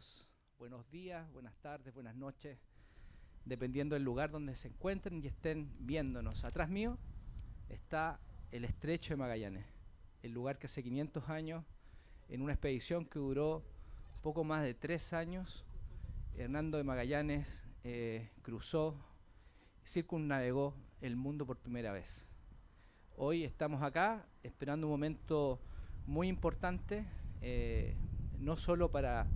todos. Buenos días, buenas tardes, buenas noches, dependiendo del lugar donde se encuentren y estén viéndonos. Atrás mío está el Estrecho de Magallanes, el lugar que hace 500 años, en una expedición que duró poco más de 3 años, Hernando de Magallanes cruzó, circunnavegó el mundo por primera vez. Hoy estamos acá esperando un momento muy importante, no solo para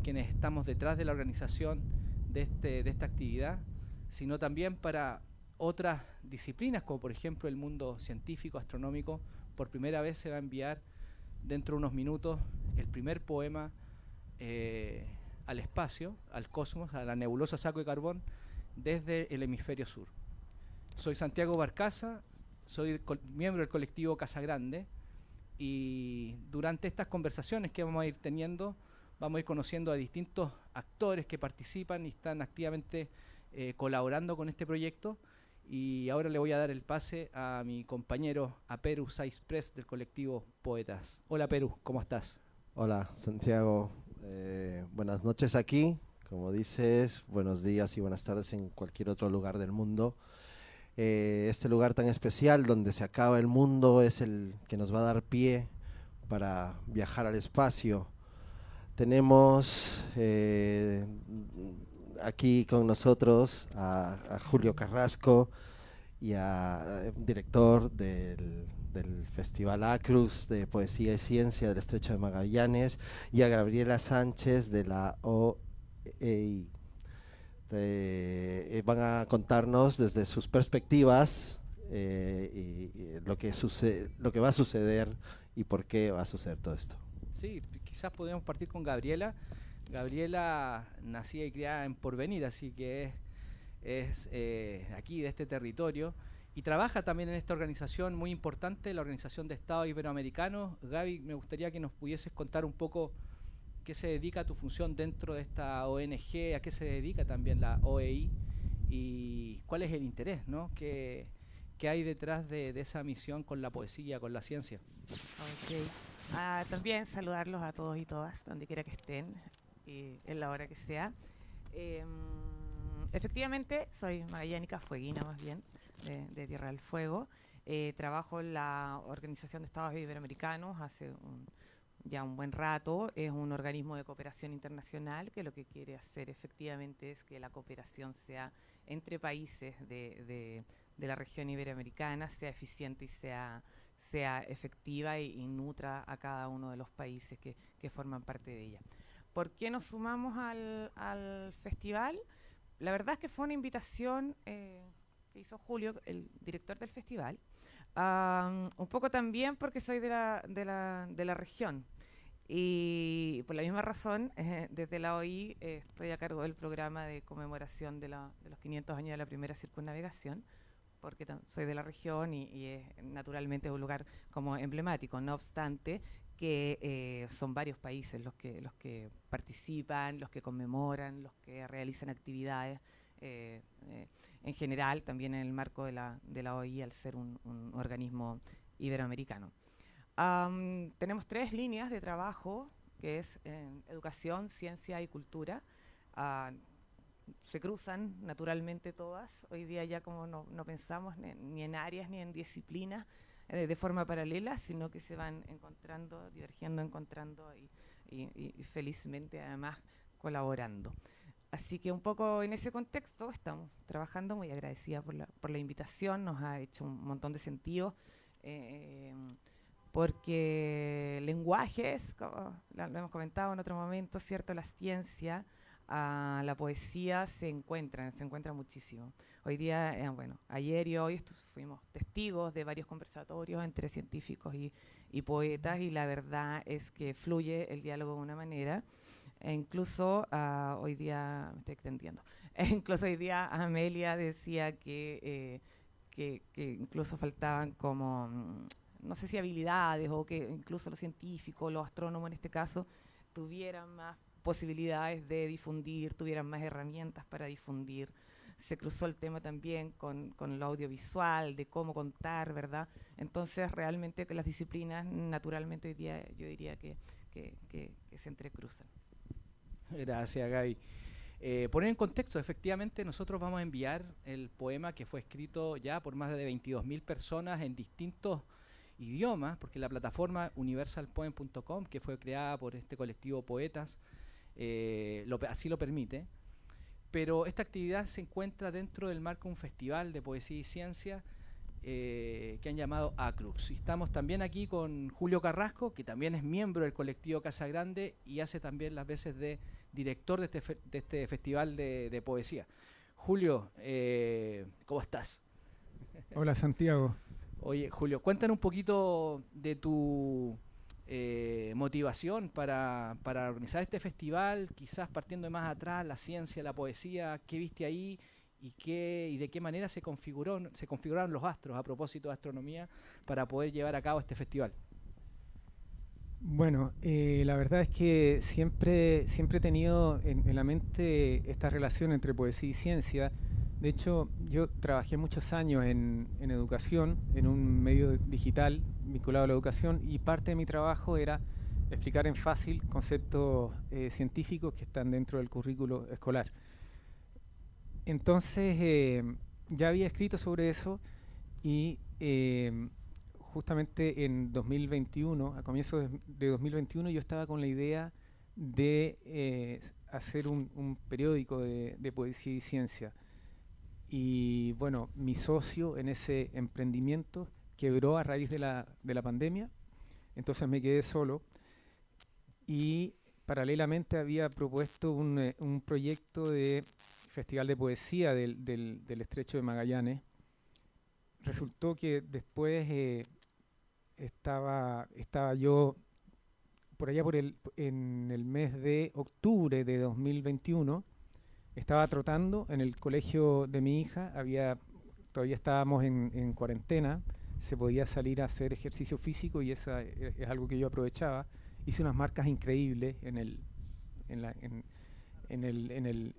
quienes estamos detrás de la organización de esta actividad, sino también para otras disciplinas, como por ejemplo el mundo científico, astronómico. Por primera vez se va a enviar dentro de unos minutos el primer poema al espacio, al cosmos, a la nebulosa Saco de Carbón, desde el hemisferio sur. Soy Santiago Barcaza, soy miembro del colectivo Casa Grande, y durante estas conversaciones que vamos a ir teniendo, vamos a ir conociendo a distintos actores que participan y están activamente colaborando con este proyecto. Y ahora le voy a dar el pase a mi compañero, a Peru Saiz Press, del colectivo Poetas. Hola Peru, ¿cómo estás? Hola Santiago, buenas noches aquí, como dices, buenos días y buenas tardes en cualquier otro lugar del mundo. Este lugar tan especial donde se acaba el mundo es el que nos va a dar pie para viajar al espacio. Tenemos aquí con nosotros a Julio Carrasco, director del Festival Acrux de Poesía y Ciencia del Estrecho de Magallanes, y a Gabriela Sánchez de la OEI. Van a contarnos desde sus perspectivas lo que va a suceder y por qué va a suceder todo esto. Sí, quizás podríamos partir con Gabriela. Gabriela nacida y criada en Porvenir, así que es aquí de este territorio y trabaja también en esta organización muy importante, la Organización de Estados Iberoamericanos. Gaby, me gustaría que nos pudieses contar un poco qué se dedica a tu función dentro de esta ONG, a qué se dedica también la OEI y cuál es el interés, ¿no?, que hay detrás de esa misión con la poesía, con la ciencia. Ok. También saludarlos a todos y todas, donde quiera que estén, en la hora que sea. Efectivamente, soy magallánica, fueguina más bien, de Tierra del Fuego. Trabajo en la Organización de Estados Iberoamericanos hace ya un buen rato. Es un organismo de cooperación internacional que lo que quiere hacer efectivamente es que la cooperación sea entre países de la región iberoamericana, sea eficiente y sea efectiva y nutra a cada uno de los países que forman parte de ella. ¿Por qué nos sumamos al festival? La verdad es que fue una invitación que hizo Julio, el director del festival, un poco también porque soy de la región. Y por la misma razón, desde la OI estoy a cargo del programa de conmemoración de los 500 años de la primera circunnavegación, porque soy de la región y es naturalmente un lugar como emblemático. No obstante, que son varios países los que participan, los que conmemoran, los que realizan actividades, en general, también en el marco de la OI, al ser un organismo iberoamericano. Tenemos 3 líneas de trabajo, que es educación, ciencia y cultura. Se cruzan naturalmente todas. Hoy día ya como no pensamos ni en áreas ni en disciplinas de forma paralela, sino que se van encontrando, divergiendo, encontrando y felizmente además colaborando. Así que un poco en ese contexto estamos trabajando. Muy agradecida por la invitación, nos ha hecho un montón de sentido, porque lenguajes, como lo hemos comentado en otro momento, ¿cierto? La ciencia, la poesía se encuentran muchísimo. Hoy día, ayer y hoy fuimos testigos de varios conversatorios entre científicos y poetas, y la verdad es que fluye el diálogo de una manera. E incluso hoy día, me estoy extendiendo, incluso hoy día Amelia decía que incluso faltaban como, no sé si habilidades, o que incluso los científicos, los astrónomos en este caso, tuvieran más posibilidades de difundir, tuvieran más herramientas para difundir. Se cruzó el tema también con lo audiovisual, de cómo contar, ¿verdad? Entonces, realmente las disciplinas, naturalmente, hoy día yo diría que se entrecruzan. Gracias, Gaby. Poner en contexto, efectivamente nosotros vamos a enviar el poema que fue escrito ya por más de 22.000 personas en distintos idiomas, porque la plataforma universalpoem.com, que fue creada por este colectivo poetas, así lo permite. Pero esta actividad se encuentra dentro del marco de un festival de poesía y ciencia que han llamado Acrux. Y estamos también aquí con Julio Carrasco, que también es miembro del colectivo Casa Grande y hace también las veces de director de este festival de poesía. Julio, ¿cómo estás? Hola, Santiago. Oye, Julio, cuéntanos un poquito de tu motivación para organizar este festival, quizás partiendo de más atrás, la ciencia, la poesía, ¿qué viste ahí y de qué manera se configuraron los astros a propósito de astronomía para poder llevar a cabo este festival? Bueno, la verdad es que siempre he tenido en la mente esta relación entre poesía y ciencia. De hecho, yo trabajé muchos años en educación, en un medio digital vinculado a la educación, y parte de mi trabajo era explicar en fácil conceptos científicos que están dentro del currículo escolar. Entonces, ya había escrito sobre eso y justamente en 2021, a comienzos de 2021, yo estaba con la idea de hacer un periódico de poesía y ciencia. Y bueno, mi socio en ese emprendimiento quebró a raíz de la pandemia, entonces me quedé solo y paralelamente había propuesto un proyecto de festival de poesía del Estrecho de Magallanes. Resultó que después estaba yo por allá en el mes de octubre de 2021. Estaba trotando en el colegio de mi hija, todavía estábamos en cuarentena, se podía salir a hacer ejercicio físico y eso es algo que yo aprovechaba. Hice unas marcas increíbles en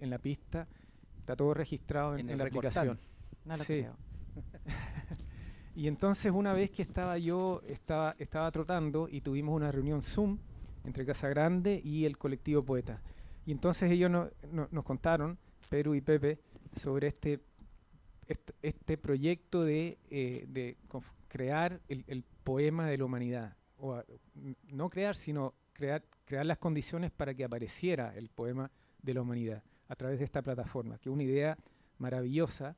la pista, está todo registrado en la aplicación. No lo Sí. creo. Y entonces una vez que estaba trotando y tuvimos una reunión Zoom entre Casa Grande y el colectivo Poeta. Y entonces ellos nos contaron, Pedro y Pepe, sobre este proyecto de crear el poema de la humanidad. No crear, sino crear las condiciones para que apareciera el poema de la humanidad a través de esta plataforma, que es una idea maravillosa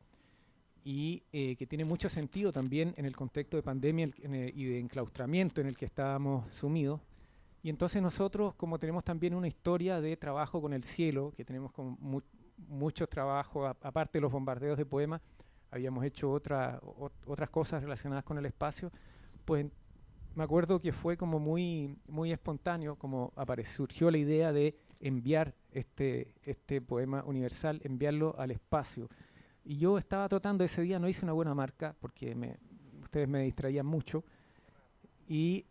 y que tiene mucho sentido también en el contexto de pandemia y de enclaustramiento en el que estábamos sumidos. Y entonces nosotros, como tenemos también una historia de trabajo con el cielo, que tenemos como muchos trabajos, aparte de los bombardeos de poemas, habíamos hecho otras cosas relacionadas con el espacio, pues me acuerdo que fue como muy espontáneo, como surgió la idea de enviar este poema universal, enviarlo al espacio. Y yo estaba trotando ese día, no hice una buena marca, porque ustedes me distraían mucho, y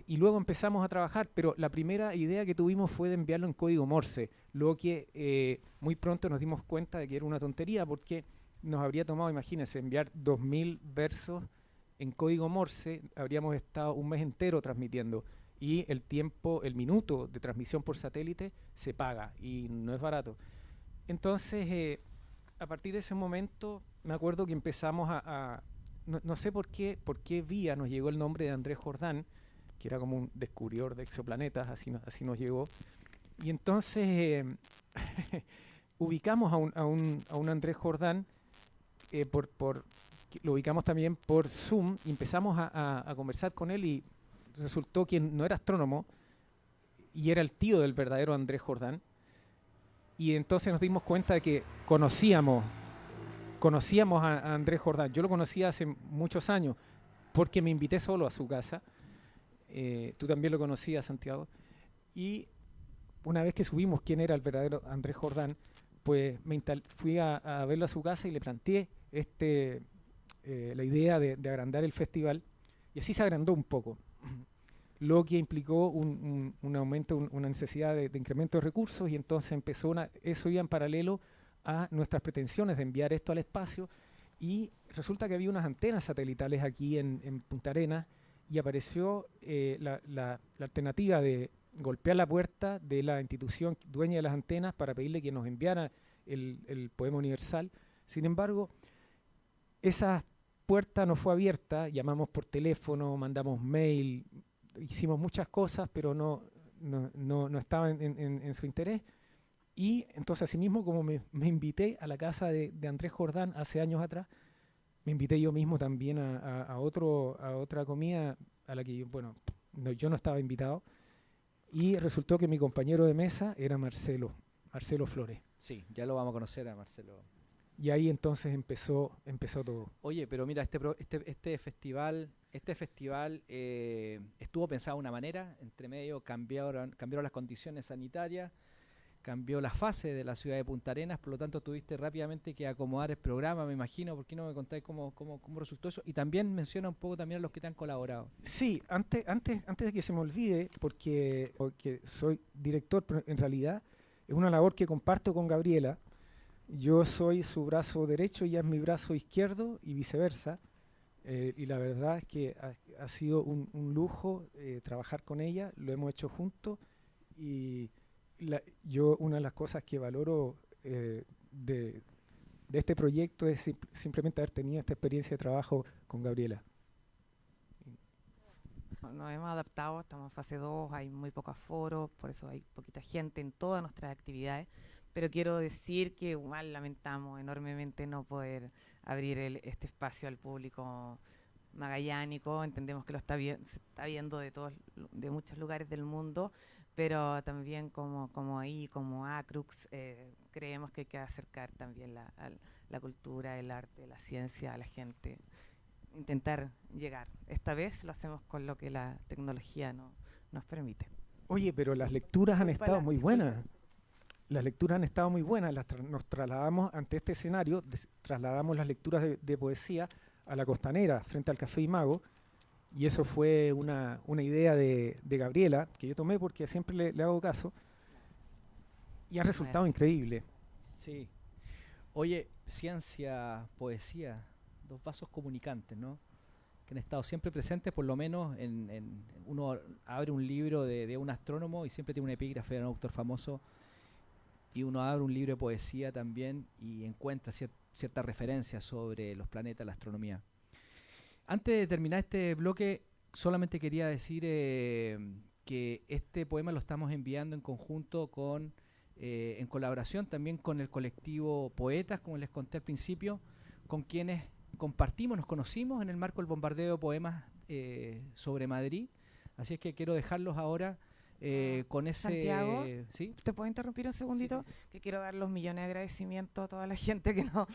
luego empezamos a trabajar, pero la primera idea que tuvimos fue de enviarlo en código Morse, lo que muy pronto nos dimos cuenta de que era una tontería, porque nos habría tomado, imagínense, enviar 2000 versos en código Morse, habríamos estado un mes entero transmitiendo, y el minuto de transmisión por satélite se paga, y no es barato. Entonces, a partir de ese momento, me acuerdo que empezamos no sé por qué vía nos llegó el nombre de Andrés Jordán, que era como un descubridor de exoplanetas, así nos llegó. Y entonces ubicamos a un Andrés Jordán, lo ubicamos también por Zoom, y empezamos a conversar con él, y resultó que no era astrónomo, y era el tío del verdadero Andrés Jordán. Y entonces nos dimos cuenta de que conocíamos a Andrés Jordán. Yo lo conocía hace muchos años porque me invité solo a su casa. Tú también lo conocías, Santiago. Y una vez que subimos quién era el verdadero Andrés Jordán, pues fui a verlo a su casa y le planteé la idea de agrandar el festival. Y así se agrandó un poco, lo que implicó un aumento, una necesidad de incremento de recursos, y entonces eso iba en paralelo a nuestras pretensiones de enviar esto al espacio, y resulta que había unas antenas satelitales aquí en Punta Arenas, y apareció la alternativa de golpear la puerta de la institución dueña de las antenas para pedirle que nos enviara el poema universal. Sin embargo, esa puerta no fue abierta, llamamos por teléfono, mandamos mail, hicimos muchas cosas, pero no estaba en su interés. Y entonces, asimismo, como me invité a la casa de Andrés Jordán hace años atrás, me invité yo mismo también a otra comida a la que yo no estaba invitado. Y resultó que mi compañero de mesa era Marcelo Flores. Sí, ya lo vamos a conocer a Marcelo. Y ahí entonces empezó todo. Oye, pero mira, este festival estuvo pensado de una manera, entre medio cambiaron las condiciones sanitarias, cambió la fase de la ciudad de Punta Arenas, por lo tanto tuviste rápidamente que acomodar el programa, me imagino. ¿Por qué no me contáis cómo resultó eso? Y también menciona un poco también a los que te han colaborado. Sí, antes de que se me olvide, porque soy director, pero en realidad es una labor que comparto con Gabriela. Yo soy su brazo derecho y ella es mi brazo izquierdo y viceversa. Y la verdad es que ha sido un lujo trabajar con ella, lo hemos hecho juntos. Y yo una de las cosas que valoro de este proyecto es simplemente haber tenido esta experiencia de trabajo con Gabriela. Nos hemos adaptado, estamos en fase 2, hay muy poco aforo, por eso hay poquita gente en todas nuestras actividades. Pero quiero decir que igual lamentamos enormemente no poder abrir este espacio al público magallánico. Entendemos que se está viendo de muchos lugares del mundo, pero también como Acrux, creemos que hay que acercar también la cultura, el arte, la ciencia a la gente, intentar llegar. Esta vez lo hacemos con lo que la tecnología nos permite. Oye, pero las lecturas han estado muy buenas. Las lecturas han estado muy buenas, nos trasladamos ante este escenario, trasladamos las lecturas de poesía a la Costanera, frente al Café y Mago, y eso fue una idea de Gabriela, que yo tomé porque siempre le hago caso, y ha resultado increíble. Sí. Oye, ciencia, poesía, dos vasos comunicantes, ¿no? Que han estado siempre presentes, por lo menos uno abre un libro de un astrónomo y siempre tiene un epígrafe de un autor famoso, y uno abre un libro de poesía también y encuentra cierta referencia sobre los planetas, la astronomía. Antes de terminar este bloque, solamente quería decir que este poema lo estamos enviando en conjunto en colaboración también con el colectivo Poetas, como les conté al principio, con quienes nos conocimos en el marco del bombardeo de poemas sobre Madrid. Así es que quiero dejarlos ahora con ese... Santiago, ¿sí? ¿te puedo interrumpir un segundito? Sí. Que quiero dar los millones de agradecimientos a toda la gente que nos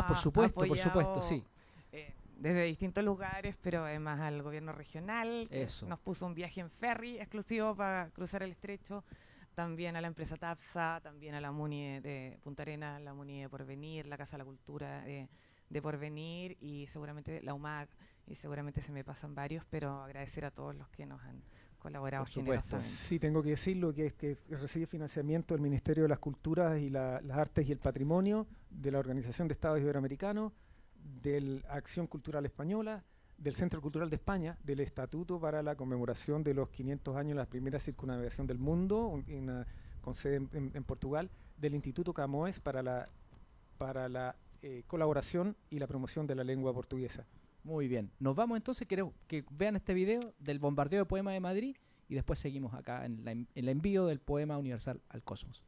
por supuesto, apoyado, sí. Desde distintos lugares, pero además al gobierno regional, que nos puso un viaje en ferry exclusivo para cruzar el estrecho, también a la empresa TAPSA, también a la MUNI de Punta Arenas, la MUNI de Porvenir, la Casa de la Cultura de Porvenir y seguramente la UMAC, y seguramente se me pasan varios, pero agradecer a todos los que nos han colaborado generosamente. Sí, tengo que decirlo, que es que recibe financiamiento del Ministerio de las Culturas y las Artes y el Patrimonio, de la Organización de Estados Iberoamericanos, de la Acción Cultural Española, del Centro Cultural de España, del Estatuto para la conmemoración de los 500 años de la primera circunnavegación del mundo, con sede en Portugal, del Instituto Camões para la colaboración y la promoción de la lengua portuguesa. Muy bien. Nos vamos entonces, quiero que vean este video del bombardeo de poemas de Madrid y después seguimos acá en el envío del poema universal al cosmos.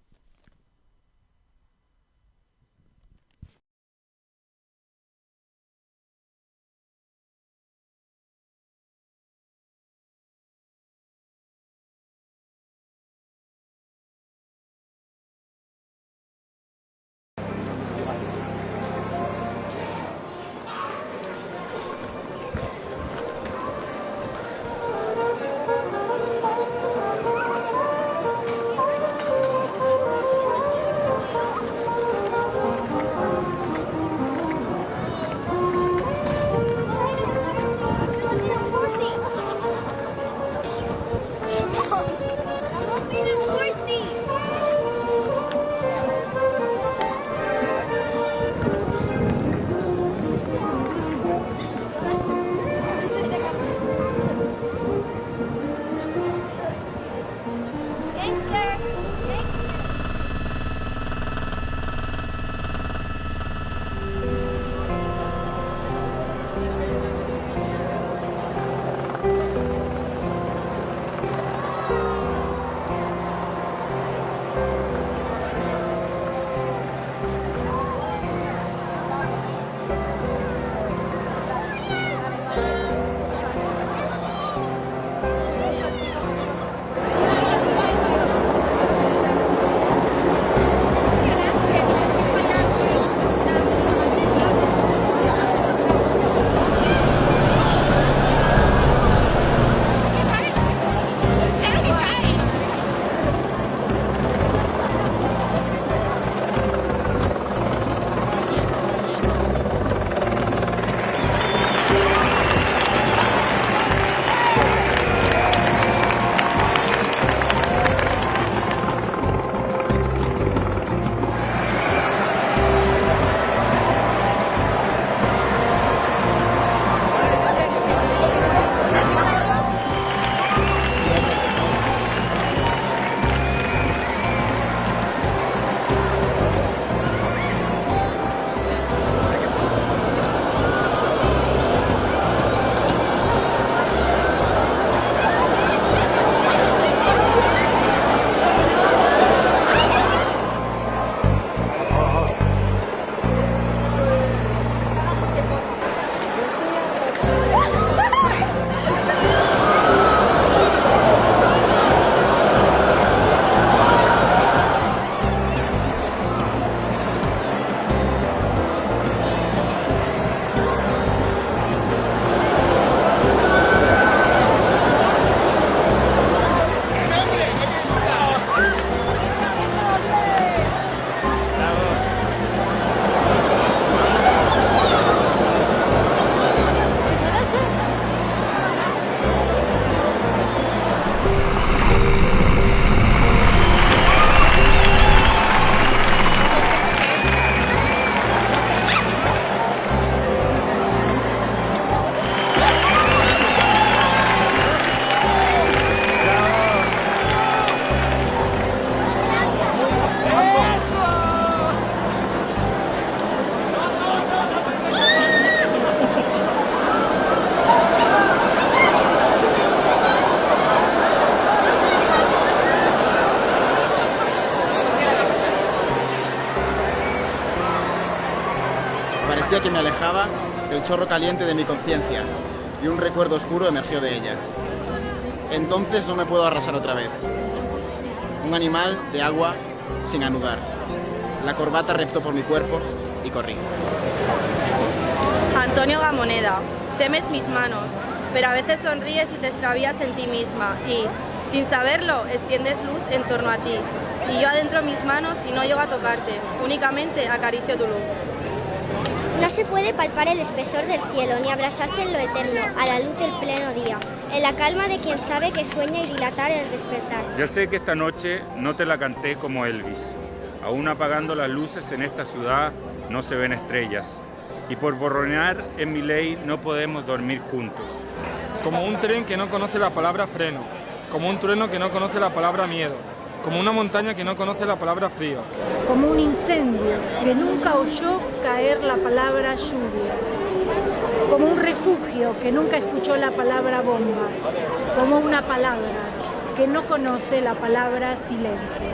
parecía que me alejaba del chorro caliente de mi conciencia, y un recuerdo oscuro emergió de ella. Entonces no me puedo arrasar otra vez. Un animal de agua sin anudar. La corbata reptó por mi cuerpo y corrí. Antonio Gamoneda, temes mis manos, pero a veces sonríes y te extravías en ti misma y, sin saberlo, extiendes luz en torno a ti. Y yo adentro mis manos y no llego a tocarte, únicamente acaricio tu luz. No se puede palpar el espesor del cielo ni abrazarse en lo eterno, a la luz del pleno día, en la calma de quien sabe que sueña y dilatar el despertar. Ya sé que esta noche no te la canté como Elvis. Aún apagando las luces en esta ciudad no se ven estrellas. Y por borronear en mi ley no podemos dormir juntos. Como un tren que no conoce la palabra freno, como un trueno que no conoce la palabra miedo, como una montaña que no conoce la palabra frío. Como un incendio que nunca oyó caer la palabra lluvia. Como un refugio que nunca escuchó la palabra bomba. Como una palabra que no conoce la palabra silencio.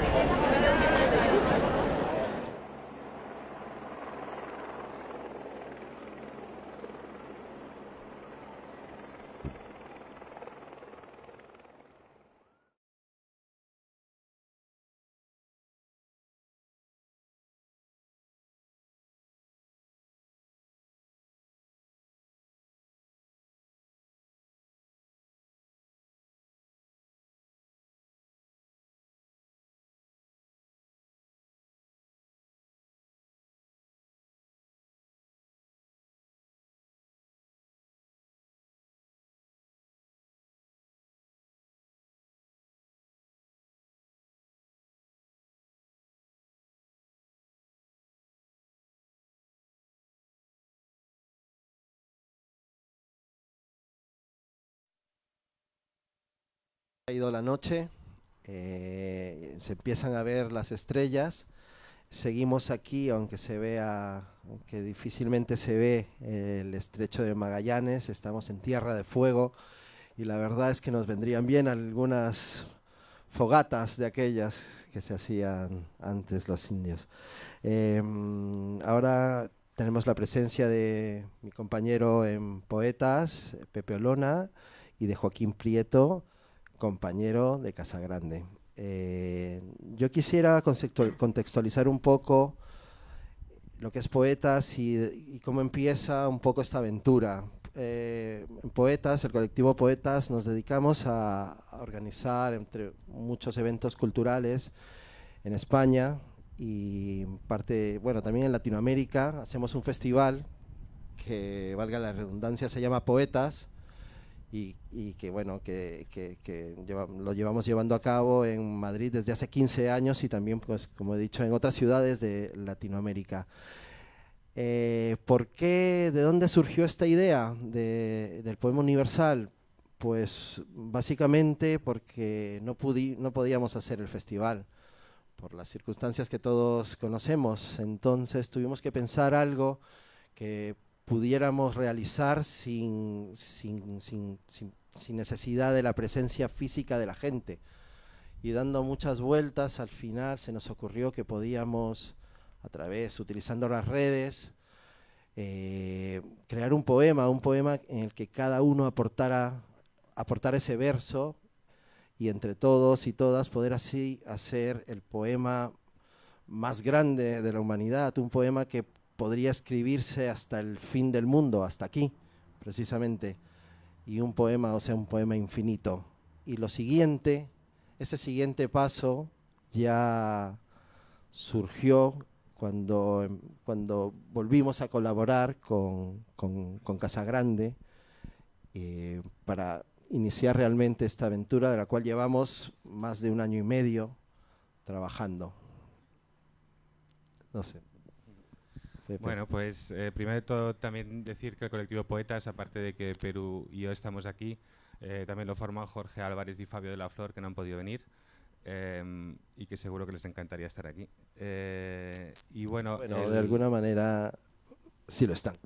Ha ido la noche, se empiezan a ver las estrellas, seguimos aquí, aunque difícilmente se ve el estrecho de Magallanes, estamos en Tierra de Fuego y la verdad es que nos vendrían bien algunas fogatas de aquellas que se hacían antes los indios. Ahora tenemos la presencia de mi compañero en Poetas, Pepe Olona, y de Joaquín Prieto, compañero de Casagrande. Yo quisiera contextualizar un poco lo que es Poetas y cómo empieza un poco esta aventura. En Poetas, el colectivo Poetas, nos dedicamos a organizar entre muchos eventos culturales en España y también en Latinoamérica. Hacemos un festival que, valga la redundancia, se llama Poetas, y que lo llevamos llevando a cabo en Madrid desde hace 15 años y también, pues, como he dicho, en otras ciudades de Latinoamérica. ¿Por qué? ¿De dónde surgió esta idea del poema universal? Pues básicamente porque no podíamos hacer el festival por las circunstancias que todos conocemos. Entonces tuvimos que pensar algo que pudiéramos realizar sin necesidad de la presencia física de la gente. Y dando muchas vueltas, al final se nos ocurrió que podíamos, utilizando las redes, crear un poema en el que cada uno aportara ese verso y entre todos y todas poder así hacer el poema más grande de la humanidad, un poema que podría escribirse hasta el fin del mundo, hasta aquí, precisamente, y un poema infinito. Y ese siguiente paso ya surgió cuando volvimos a colaborar con Casagrande para iniciar realmente esta aventura de la cual llevamos más de 1 año y medio trabajando. No sé. Bueno, pues primero de todo también decir que el colectivo Poetas, aparte de que Perú y yo estamos aquí, también lo forman Jorge Álvarez y Fabio de la Flor, que no han podido venir, y que seguro que les encantaría estar aquí. Y bueno, de alguna manera sí lo están.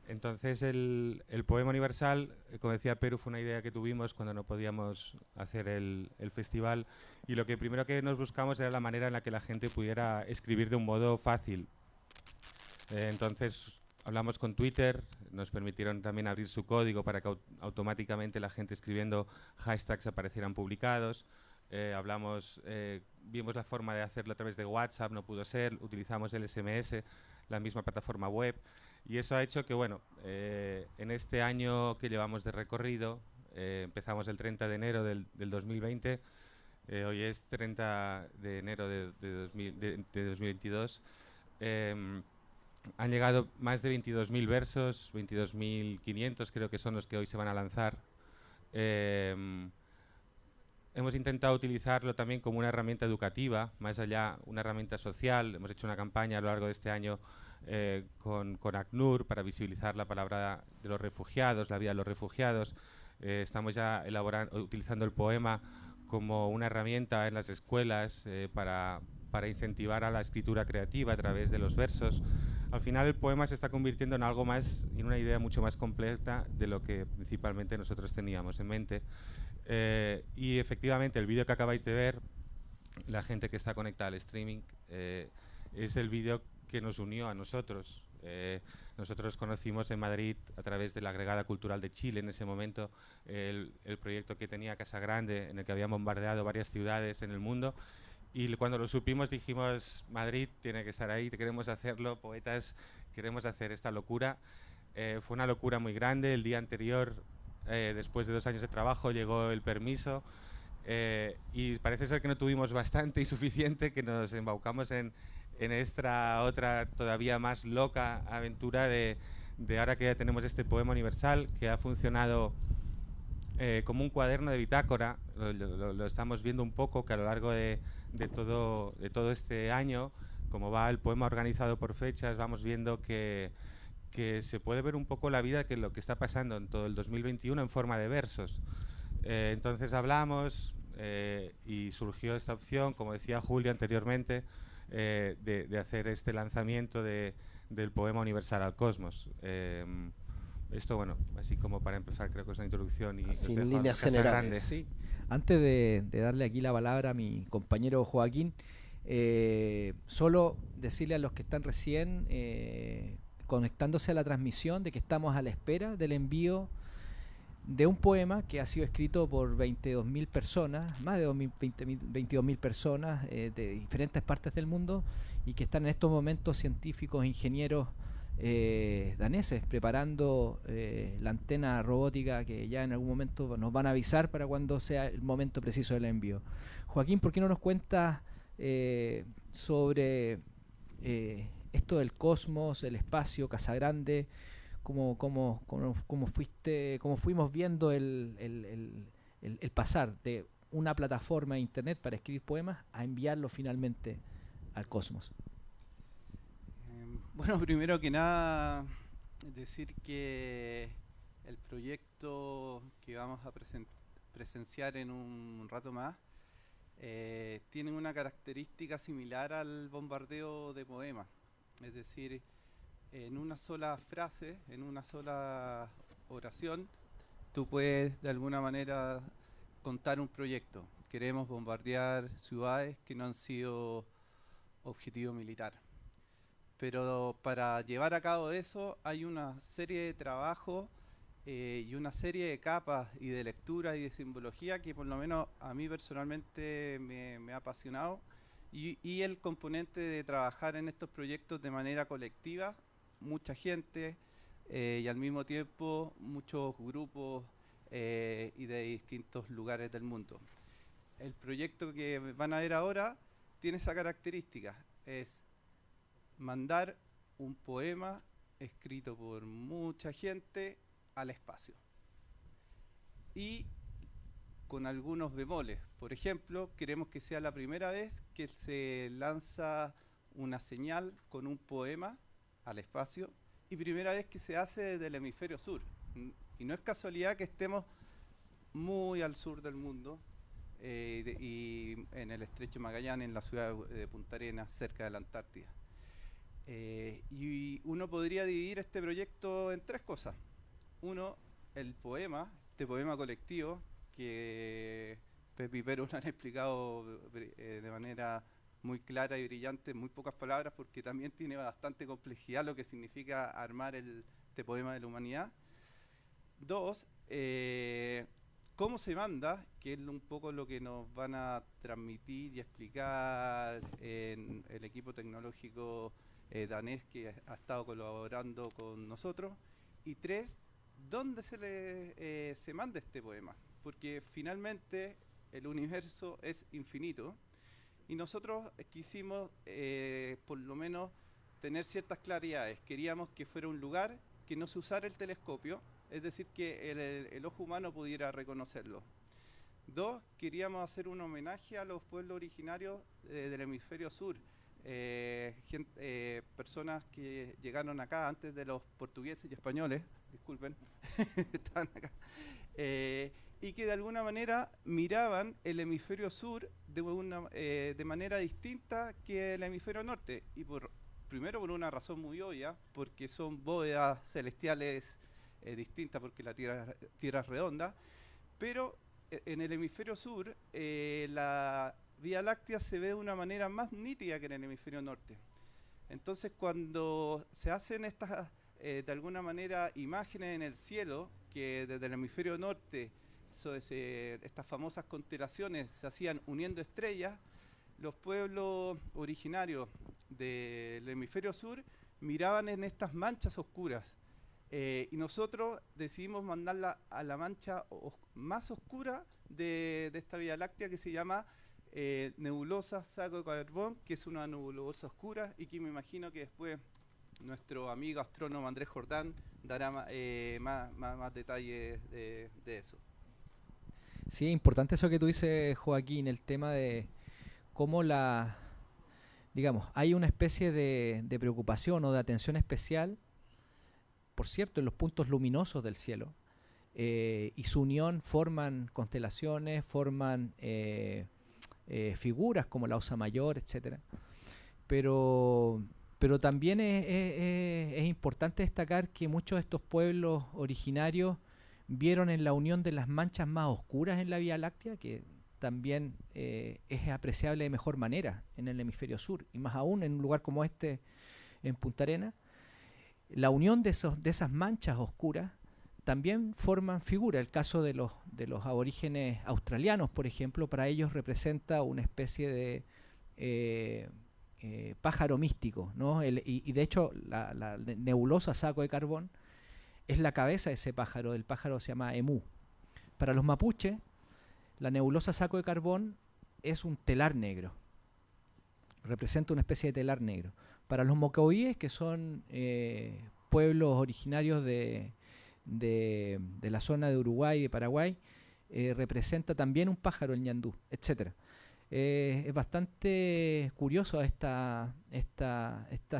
Entonces el poema universal, como decía Perú, fue una idea que tuvimos cuando no podíamos hacer el festival, y lo que primero que nos buscamos era la manera en la que la gente pudiera escribir de un modo fácil. Entonces hablamos con Twitter, nos permitieron también abrir su código para que automáticamente la gente escribiendo hashtags aparecieran publicados. Vimos la forma de hacerlo a través de WhatsApp, no pudo ser, utilizamos el SMS, la misma plataforma web, y eso ha hecho que, bueno, en este año que llevamos de recorrido, empezamos el 30 de enero del 2020, hoy es 30 de enero de 2022, han llegado más de 22.000 versos, 22.500 creo que son los que hoy se van a lanzar. Hemos intentado utilizarlo también como una herramienta educativa, más allá una herramienta social. Hemos hecho una campaña a lo largo de este año con ACNUR para visibilizar la palabra de los refugiados, la vida de los refugiados. Estamos ya utilizando el poema como una herramienta en las escuelas para incentivar a la escritura creativa a través de los versos. Al final el poema se está convirtiendo en algo más, en una idea mucho más completa de lo que principalmente nosotros teníamos en mente. Y efectivamente el vídeo que acabáis de ver, la gente que está conectada al streaming, es el vídeo que nos unió a nosotros. Nosotros conocimos en Madrid, a través de la Agregada Cultural de Chile en ese momento, el proyecto que tenía Casa Grande, en el que habían bombardeado varias ciudades en el mundo. Y cuando lo supimos dijimos, Madrid tiene que estar ahí, queremos hacerlo, poetas, queremos hacer esta locura. Fue una locura muy grande. El día anterior, después de 2 años de trabajo, llegó el permiso y parece ser que no tuvimos bastante y suficiente, que nos embaucamos en esta otra todavía más loca aventura de ahora que ya tenemos este poema universal que ha funcionado como un cuaderno de bitácora. Lo estamos viendo un poco, que a lo largo de todo este año, como va el poema organizado por fechas, vamos viendo que se puede ver un poco la vida, que lo que está pasando en todo el 2021 en forma de versos. Entonces hablamos y surgió esta opción, como decía Julio anteriormente, de hacer este lanzamiento del poema universal al cosmos. Esto, bueno, así como para empezar, creo que es una introducción. Y sin líneas generales. Sí. Antes de darle aquí la palabra a mi compañero Joaquín, solo decirle a los que están recién conectándose a la transmisión de que estamos a la espera del envío de un poema que ha sido escrito por 22.000 personas, más de 22.000 personas de diferentes partes del mundo, y que están en estos momentos científicos, ingenieros daneses preparando la antena robótica que ya en algún momento nos van a avisar para cuando sea el momento preciso del envío. Joaquín, ¿por qué no nos cuentas sobre esto del cosmos, el espacio, Casa Grande, cómo fuimos viendo el pasar de una plataforma de internet para escribir poemas a enviarlo finalmente al cosmos? Bueno, primero que nada, decir que el proyecto que vamos a presenciar en un rato más tiene una característica similar al bombardeo de poemas. Es decir, en una sola frase, en una sola oración, tú puedes de alguna manera contar un proyecto. Queremos bombardear ciudades que no han sido objetivo militar. Pero para llevar a cabo eso hay una serie de trabajos y una serie de capas y de lectura y de simbología que por lo menos a mí personalmente me ha apasionado, y el componente de trabajar en estos proyectos de manera colectiva, mucha gente y al mismo tiempo muchos grupos y de distintos lugares del mundo. El proyecto que van a ver ahora tiene esa característica, es mandar un poema escrito por mucha gente al espacio y con algunos bemoles. Por ejemplo, queremos que sea la primera vez que se lanza una señal con un poema al espacio y primera vez que se hace desde el hemisferio sur. Y no es casualidad que estemos muy al sur del mundo y en el estrecho de Magallanes, en la ciudad de Punta Arenas, cerca de la Antártida. Y uno podría dividir este proyecto en 3 cosas. Uno, el poema, este poema colectivo que Pepe y Perú lo han explicado de manera muy clara y brillante, muy pocas palabras, porque también tiene bastante complejidad lo que significa armar este poema de la humanidad. 2, cómo se manda, que es un poco lo que nos van a transmitir y explicar en el equipo tecnológico danés que ha estado colaborando con nosotros. Y 3, ¿dónde se manda este poema? Porque finalmente el universo es infinito y nosotros quisimos por lo menos tener ciertas claridades. Queríamos que fuera un lugar que no se usara el telescopio, es decir, que el ojo humano pudiera reconocerlo. 2, queríamos hacer un homenaje a los pueblos originarios del hemisferio sur, personas que llegaron acá antes de los portugueses y españoles, disculpen, estaban acá, y que de alguna manera miraban el hemisferio sur de manera distinta que el hemisferio norte, y primero por una razón muy obvia, porque son bóvedas celestiales distintas, porque la Tierra es redonda, pero en el hemisferio sur la Vía Láctea se ve de una manera más nítida que en el hemisferio norte. Entonces cuando se hacen estas, de alguna manera, imágenes en el cielo, que desde el hemisferio norte, estas famosas constelaciones se hacían uniendo estrellas, los pueblos originarios del hemisferio sur miraban en estas manchas oscuras. Y nosotros decidimos mandarla a la mancha más oscura de esta Vía Láctea, que se llama nebulosa Saco de Carbón, que es una nebulosa oscura y que me imagino que después nuestro amigo astrónomo Andrés Jordán dará más detalles de eso. Sí, es importante eso que tú dices, Joaquín, el tema de cómo digamos, hay una especie de preocupación o de atención especial, por cierto, en los puntos luminosos del cielo, y su unión forman constelaciones, forman figuras como la Osa Mayor, etcétera. Pero también es importante destacar que muchos de estos pueblos originarios vieron en la unión de las manchas más oscuras en la Vía Láctea, que también es apreciable de mejor manera en el hemisferio sur, y más aún en un lugar como este, en Punta Arenas. La unión de esas manchas oscuras también forman figura. El caso de los aborígenes australianos, por ejemplo, para ellos representa una especie de pájaro místico, ¿no? Y de hecho la nebulosa Saco de Carbón es la cabeza de ese pájaro. El pájaro se llama emú. Para los mapuches, la nebulosa Saco de Carbón es un telar negro, representa una especie de telar negro. Para los mocovíes, que son pueblos originarios de la zona de Uruguay y de Paraguay, representa también un pájaro, el ñandú, etc. Es bastante curioso esta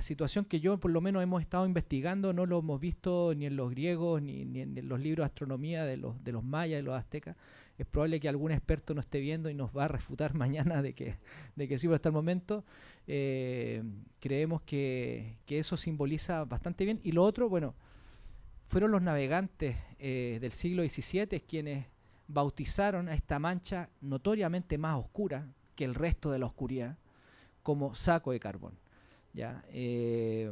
situación que yo por lo menos hemos estado investigando, no lo hemos visto ni en los griegos ni en los libros de astronomía de los mayas, de los aztecas. Es probable que algún experto nos esté viendo y nos va a refutar mañana de que sí, pero hasta el momento creemos que eso simboliza bastante bien. Y lo otro, bueno, fueron los navegantes del siglo XVII quienes bautizaron a esta mancha notoriamente más oscura que el resto de la oscuridad como Saco de Carbón, ¿ya? Y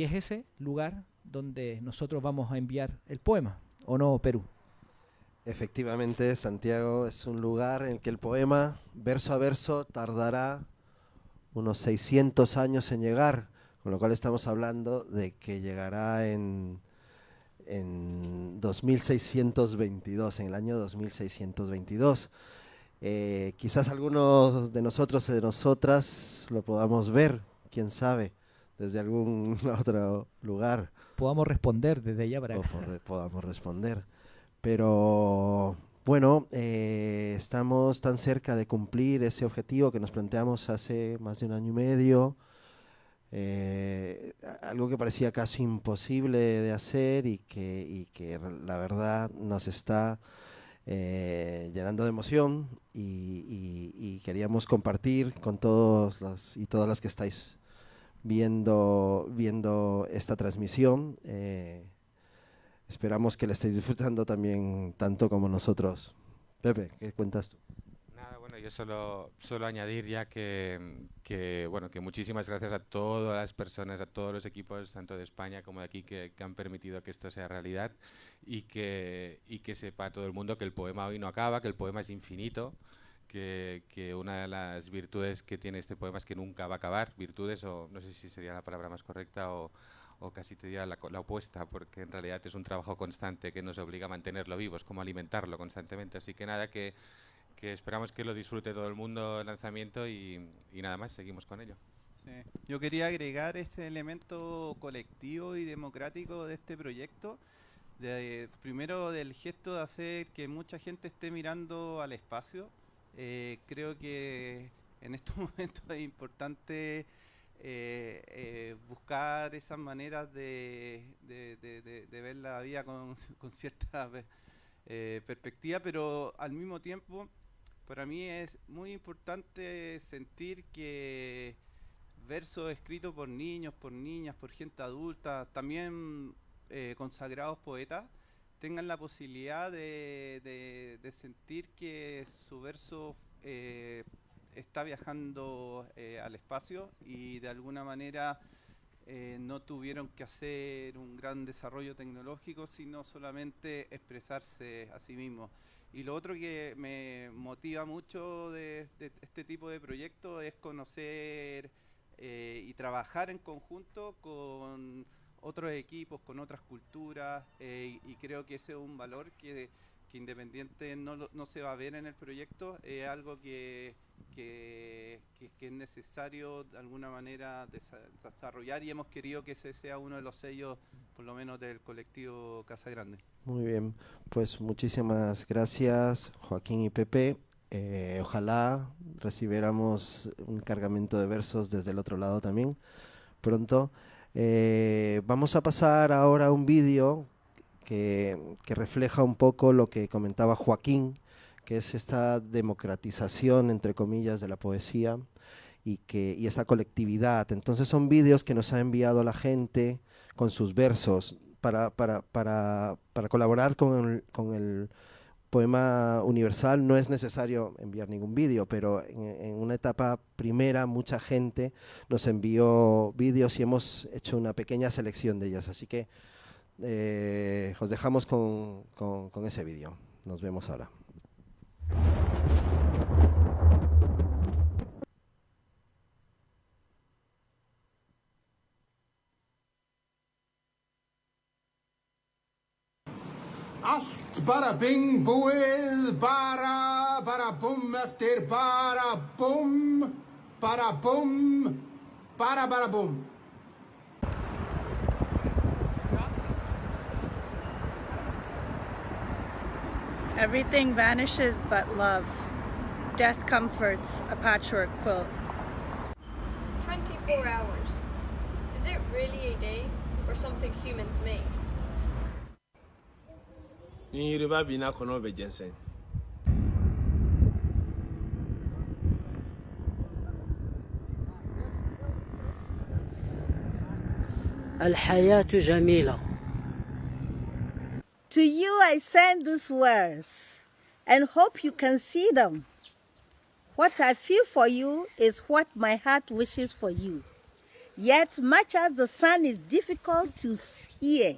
es ese lugar donde nosotros vamos a enviar el poema, ¿o no, Perú? Efectivamente, Santiago, es un lugar en el que el poema, verso a verso, tardará unos 600 años en llegar, con lo cual estamos hablando de que llegará en 2622, en el año 2622. Quizás algunos de nosotros y de nosotras lo podamos ver, quién sabe, desde algún otro lugar. Podamos responder desde allá para acá. Podamos responder. Pero bueno, estamos tan cerca de cumplir ese objetivo que nos planteamos hace más de un año y medio. Algo que parecía casi imposible de hacer y que la verdad nos está llenando de emoción y queríamos compartir con todos los y todas las que estáis viendo esta transmisión. Esperamos que la estéis disfrutando también tanto como nosotros. Pepe, ¿qué cuentas tú? Nada, bueno, yo solo añadir ya que muchísimas gracias a todas las personas, a todos los equipos, tanto de España como de aquí, que han permitido que esto sea realidad y que sepa todo el mundo que el poema hoy no acaba, que el poema es infinito, que una de las virtudes que tiene este poema es que nunca va a acabar, virtudes, o no sé si sería la palabra más correcta, o casi te diría la opuesta, porque en realidad es un trabajo constante que nos obliga a mantenerlo vivo, es como alimentarlo constantemente. Así que nada, que esperamos que lo disfrute todo el mundo el lanzamiento y nada más, seguimos con ello. Sí. Yo quería agregar este elemento colectivo y democrático de este proyecto, primero del gesto de hacer que mucha gente esté mirando al espacio. Creo que en estos momentos es importante buscar esas maneras de ver la vida con cierta perspectiva, pero al mismo tiempo para mí es muy importante sentir que versos escritos por niños, por niñas, por gente adulta, también consagrados poetas, tengan la posibilidad de sentir que su verso está viajando al espacio y de alguna manera no tuvieron que hacer un gran desarrollo tecnológico, sino solamente expresarse a sí mismos. Y lo otro que me motiva mucho de este tipo de proyectos es conocer y trabajar en conjunto con otros equipos, con otras culturas, y creo que ese es un valor que independiente no se va a ver en el proyecto, es algo que es necesario de alguna manera desarrollar, y hemos querido que ese sea uno de los sellos, por lo menos del colectivo Casa Grande. Muy bien, pues muchísimas gracias Joaquín y Pepe. Ojalá recibiéramos un cargamento de versos desde el otro lado también pronto. Vamos a pasar ahora a un vídeo que refleja un poco lo que comentaba Joaquín, que es esta democratización, entre comillas, de la poesía y esa colectividad. Entonces son vídeos que nos ha enviado la gente con sus versos para colaborar con el poema universal. No es necesario enviar ningún vídeo, pero en una etapa primera mucha gente nos envió vídeos y hemos hecho una pequeña selección de ellos. Así que os dejamos con ese vídeo. Nos vemos ahora. Bara bing boel, bara bum efter bara bum, bara bum. Everything vanishes but love. Death comforts a patchwork quilt. 24 hours. Is it really a day or something humans made? الحياة جميلة. To you I send these words and hope you can see them. What I feel for you is what my heart wishes for you. Yet, much as the sun is difficult to hear,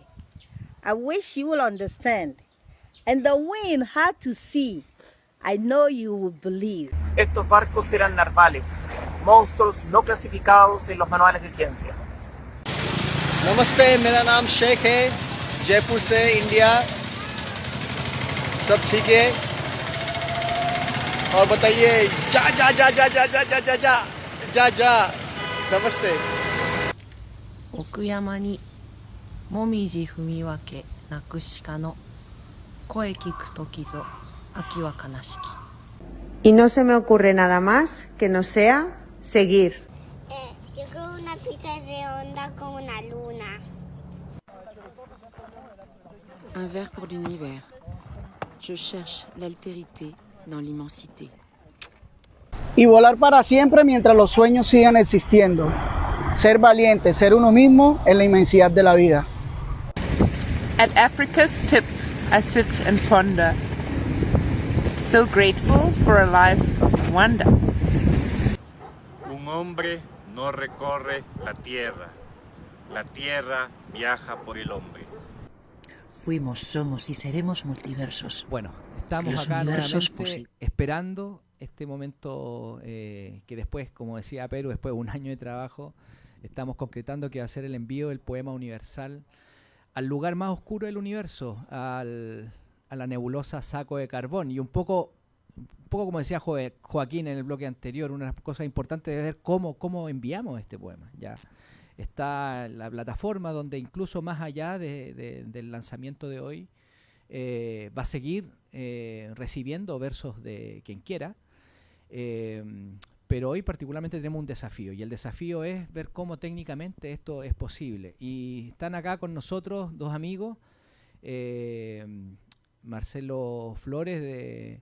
I wish you will understand. And the wind hard to see, I know you will believe. Estos barcos eran narvales, monstruos no clasificados en los manuales de ciencia. नमस्ते, मेरा नाम शेख है, जयपुर से, इंडिया। सब ठीक है? और बताइए, जा जा जा जा जा जा जा जा जा जा जा। नमस्ते। 奥山にもみじ踏み分け泣く鹿の声聞くときぞ秋は悲しき。 Y no se me ocurre nada más que no sea seguir. Yo creo una pizza redonda con una luna. Un verre pour l'univers. Je cherche l'altérité dans l'immensité. Y volar para siempre mientras los sueños sigan existiendo. Ser valiente, ser uno mismo en la inmensidad de la vida. At Africa's tip, I sit and ponder. So grateful for a life of wonder. Un hombre no recorre la tierra viaja por el hombre. Fuimos, somos y seremos multiversos. Bueno, estamos acá nuevamente esperando este momento que después, como decía Peru, después de un año de trabajo, estamos concretando que va a ser el envío del poema universal al lugar más oscuro del universo, a la nebulosa Saco de Carbón. Y un poco como decía Joaquín en el bloque anterior, una de las cosas importantes es ver cómo enviamos este poema. Ya está la plataforma donde incluso más allá del lanzamiento de hoy va a seguir recibiendo versos de quien quiera, pero hoy particularmente tenemos un desafío, y el desafío es ver cómo técnicamente esto es posible. Y están acá con nosotros dos amigos, Marcelo Flores de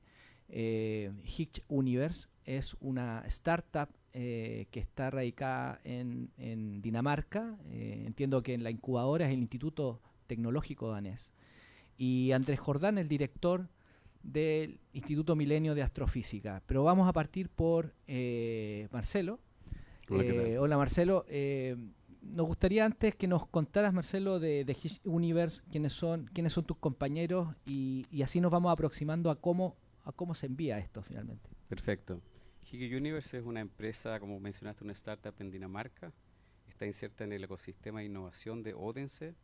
Hitch Universe, es una startup que está radicada en Dinamarca. Entiendo que en la incubadora es el Instituto Tecnológico Danés. Y Andrés Jordán, el director del Instituto Milenio de Astrofísica. Pero vamos a partir por Marcelo. Hola Marcelo. Nos gustaría antes que nos contaras, Marcelo, de Hitch Universe, quiénes son tus compañeros, y así nos vamos aproximando a cómo se envía esto finalmente. Perfecto. Hitch Universe es una empresa, como mencionaste, una startup en Dinamarca. Está inserta en el ecosistema de innovación de Odense,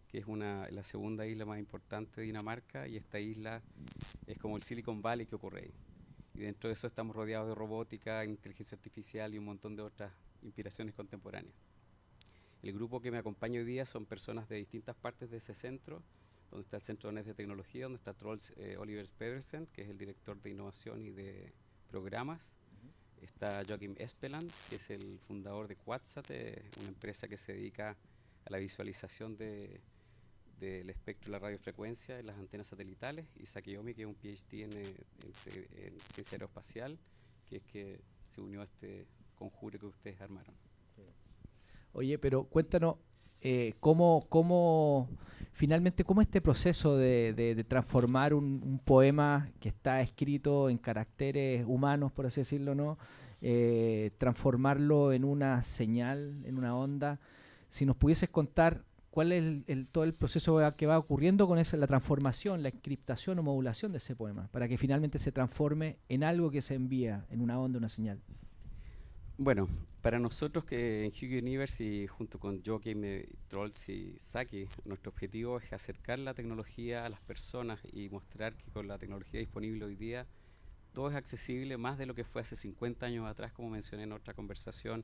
que es la segunda isla más importante de Dinamarca, y esta isla es como el Silicon Valley que ocurre ahí. Y dentro de eso estamos rodeados de robótica, inteligencia artificial y un montón de otras inspiraciones contemporáneas. El grupo que me acompaña hoy día son personas de distintas partes de ese centro, donde está el Centro Danés de Tecnología, donde está Troels Oliver Pedersen, que es el director de innovación y de programas. Está Joachim Espeland, que es el fundador de Quadsat, una empresa que se dedica a la visualización del espectro de la radiofrecuencia en las antenas satelitales, y Sakeyomi, que es un PhD en ciencia aeroespacial, que se unió a este conjuro que ustedes armaron. Sí. Oye, pero cuéntanos cómo finalmente este proceso de transformar un poema que está escrito en caracteres humanos, por así decirlo, ¿no? Transformarlo en una señal, en una onda. Si nos pudieses contar cuál es todo el proceso que va ocurriendo con la transformación, la encriptación o modulación de ese poema, para que finalmente se transforme en algo que se envía, en una onda, una señal. Bueno, para nosotros que en Hitch Universe, y junto con Joachim, Troels y Saki, nuestro objetivo es acercar la tecnología a las personas y mostrar que con la tecnología disponible hoy día todo es accesible, más de lo que fue hace 50 años atrás, como mencioné en otra conversación,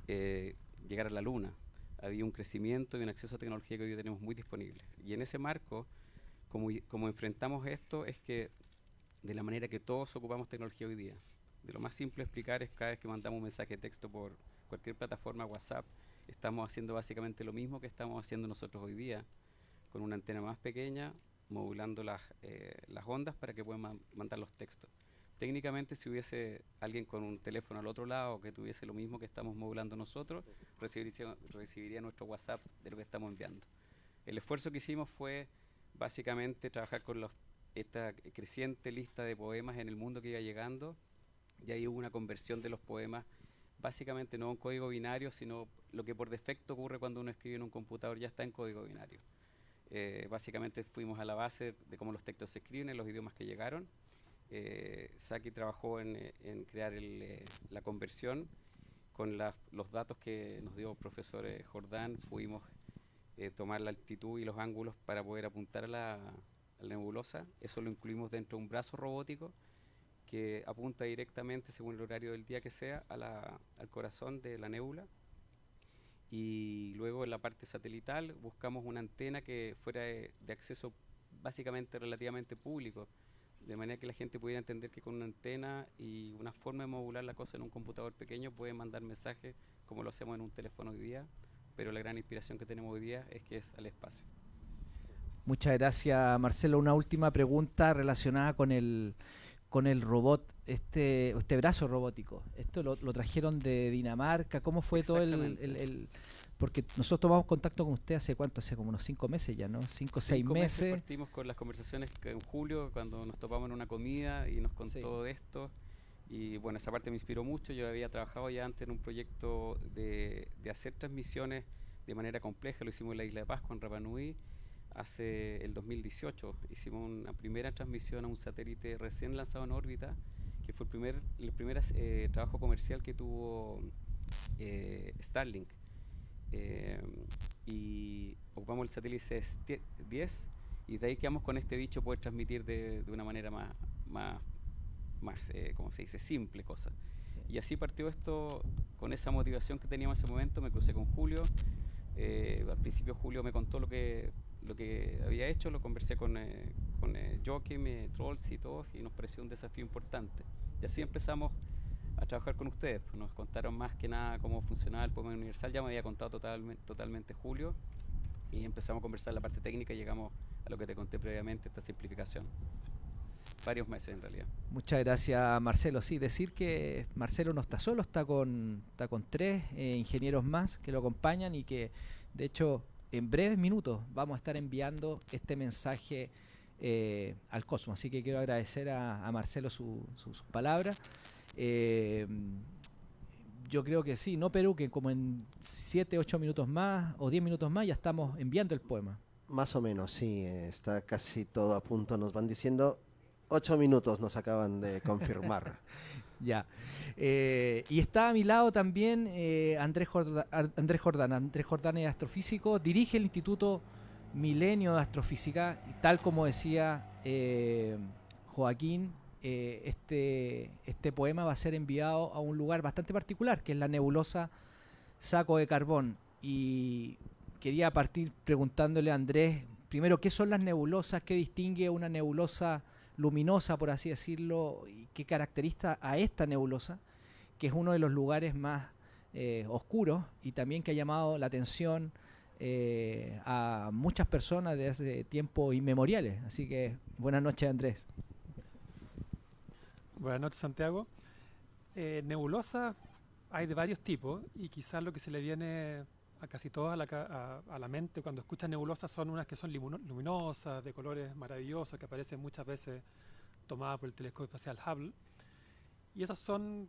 llegar a la luna. Había un crecimiento y un acceso a tecnología que hoy tenemos muy disponible. Y en ese marco, como enfrentamos esto, es que de la manera que todos ocupamos tecnología hoy día, de lo más simple de explicar es cada vez que mandamos un mensaje de texto por cualquier plataforma, WhatsApp, estamos haciendo básicamente lo mismo que estamos haciendo nosotros hoy día, con una antena más pequeña, modulando las ondas para que puedan mandar los textos. Técnicamente, si hubiese alguien con un teléfono al otro lado que tuviese lo mismo que estamos modulando nosotros, recibiría nuestro WhatsApp de lo que estamos enviando. El esfuerzo que hicimos fue básicamente trabajar con esta creciente lista de poemas en el mundo que iba llegando, y ahí hubo una conversión de los poemas, básicamente no en código binario, sino lo que por defecto ocurre cuando uno escribe en un computador, ya está en código binario. Básicamente fuimos a la base de cómo los textos se escriben en los idiomas que llegaron. Saki trabajó en crear la conversión con los datos que nos dio el profesor Jordán. Pudimos tomar la altitud y los ángulos para poder apuntar a la nebulosa. Eso lo incluimos dentro de un brazo robótico que apunta directamente, según el horario del día que sea, al corazón de la nébula. Y luego en la parte satelital buscamos una antena que fuera de acceso básicamente relativamente público, de manera que la gente pudiera entender que con una antena y una forma de modular la cosa en un computador pequeño puede mandar mensajes como lo hacemos en un teléfono hoy día, pero la gran inspiración que tenemos hoy día es que es al espacio. Muchas gracias, Marcelo. Una última pregunta relacionada con el robot, este brazo robótico. ¿Esto lo trajeron de Dinamarca? ¿Cómo fue todo porque nosotros tomamos contacto con usted hace cuánto, hace como unos 5 meses ya, ¿no? 5 o 6 meses. Partimos con las conversaciones en julio, cuando nos topamos en una comida y nos contó de esto. Y bueno, esa parte me inspiró mucho. Yo había trabajado ya antes en un proyecto de hacer transmisiones de manera compleja. Lo hicimos en la Isla de Pascua, en Rapa Nui, hace el 2018. Hicimos una primera transmisión a un satélite recién lanzado en órbita, que fue el primer trabajo comercial que tuvo Starlink. Y ocupamos el satélite CS-10 y de ahí quedamos con este bicho poder transmitir de una manera más como se dice, simple cosa. Sí. Y así partió esto con esa motivación que teníamos en ese momento. Me crucé con Julio. Al principio Julio me contó lo que había hecho, lo conversé con Joaquim, Trolls y todos, y nos pareció un desafío importante. Y así empezamos a trabajar con ustedes. Pues nos contaron más que nada cómo funcionaba el Poema Universal. Ya me había contado totalmente Julio, y empezamos a conversar la parte técnica y llegamos a lo que te conté previamente, esta simplificación. Varios meses en realidad. Muchas gracias, Marcelo. Sí, decir que Marcelo no está solo, está con 3 ingenieros más que lo acompañan, y que de hecho en breves minutos vamos a estar enviando este mensaje al cosmos. Así que quiero agradecer a Marcelo sus palabras. Yo creo que sí, ¿no, Perú? Que como en 7, 8 minutos más o 10 minutos más ya estamos enviando el poema. Más o menos, sí, está casi todo a punto. Nos van diciendo 8 minutos, nos acaban de confirmar. Ya. Y está a mi lado también Andrés Jordán. Andrés Jordán es astrofísico, dirige el Instituto Milenio de Astrofísica, y tal como decía Joaquín, este poema va a ser enviado a un lugar bastante particular, que es la nebulosa Saco de Carbón. Y quería partir preguntándole a Andrés, primero, ¿qué son las nebulosas? ¿Qué distingue una nebulosa luminosa, por así decirlo, y qué caracteriza a esta nebulosa, que es uno de los lugares más oscuros y también que ha llamado la atención a muchas personas desde hace tiempos inmemoriales? Así que buenas noches, Andrés. Buenas noches, Santiago. Nebulosa hay de varios tipos, y quizás lo que se le viene a casi todos a la mente cuando escuchan nebulosas son unas que son luminosas, de colores maravillosos, que aparecen muchas veces tomadas por el telescopio espacial Hubble. Y esas son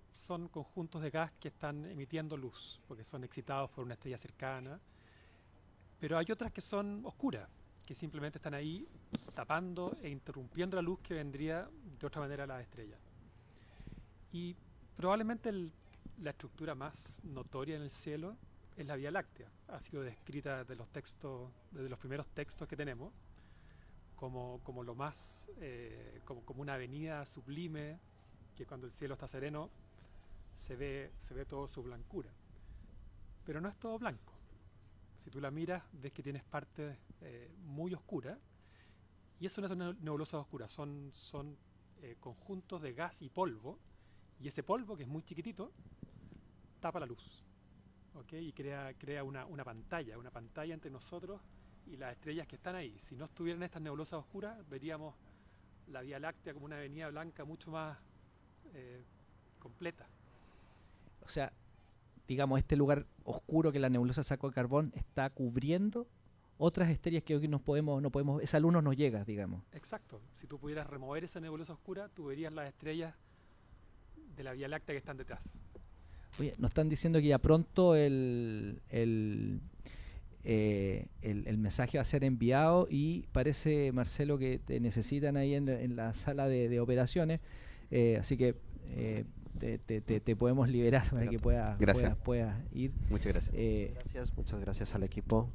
conjuntos de gas que están emitiendo luz, porque son excitados por una estrella cercana. Pero hay otras que son oscuras, que simplemente están ahí tapando e interrumpiendo la luz que vendría de otra manera a la estrella. Y probablemente la estructura más notoria en el cielo es la Vía Láctea. Ha sido descrita desde los primeros textos que tenemos, como lo más, como una avenida sublime, que cuando el cielo está sereno se ve todo su blancura. Pero no es todo blanco. Si tú la miras, ves que tienes partes muy oscuras, y eso no son nebulosas oscuras, son conjuntos de gas y polvo, y ese polvo, que es muy chiquitito, tapa la luz. ¿Okay? Y crea una pantalla entre nosotros y las estrellas que están ahí. Si no estuvieran estas nebulosas oscuras, veríamos la Vía Láctea como una avenida blanca mucho más completa. O sea, digamos, este lugar oscuro que la nebulosa Saco de Carbón está cubriendo otras estrellas que hoy no podemos, esa luz no nos llega, digamos. Exacto. Si tú pudieras remover esa nebulosa oscura, tú verías las estrellas de la Vía Láctea que están detrás. Oye, nos están diciendo que ya pronto el mensaje va a ser enviado, y parece, Marcelo, que te necesitan ahí en la sala de operaciones, así que te podemos liberar para que puedas ir. Muchas gracias. Muchas gracias al equipo.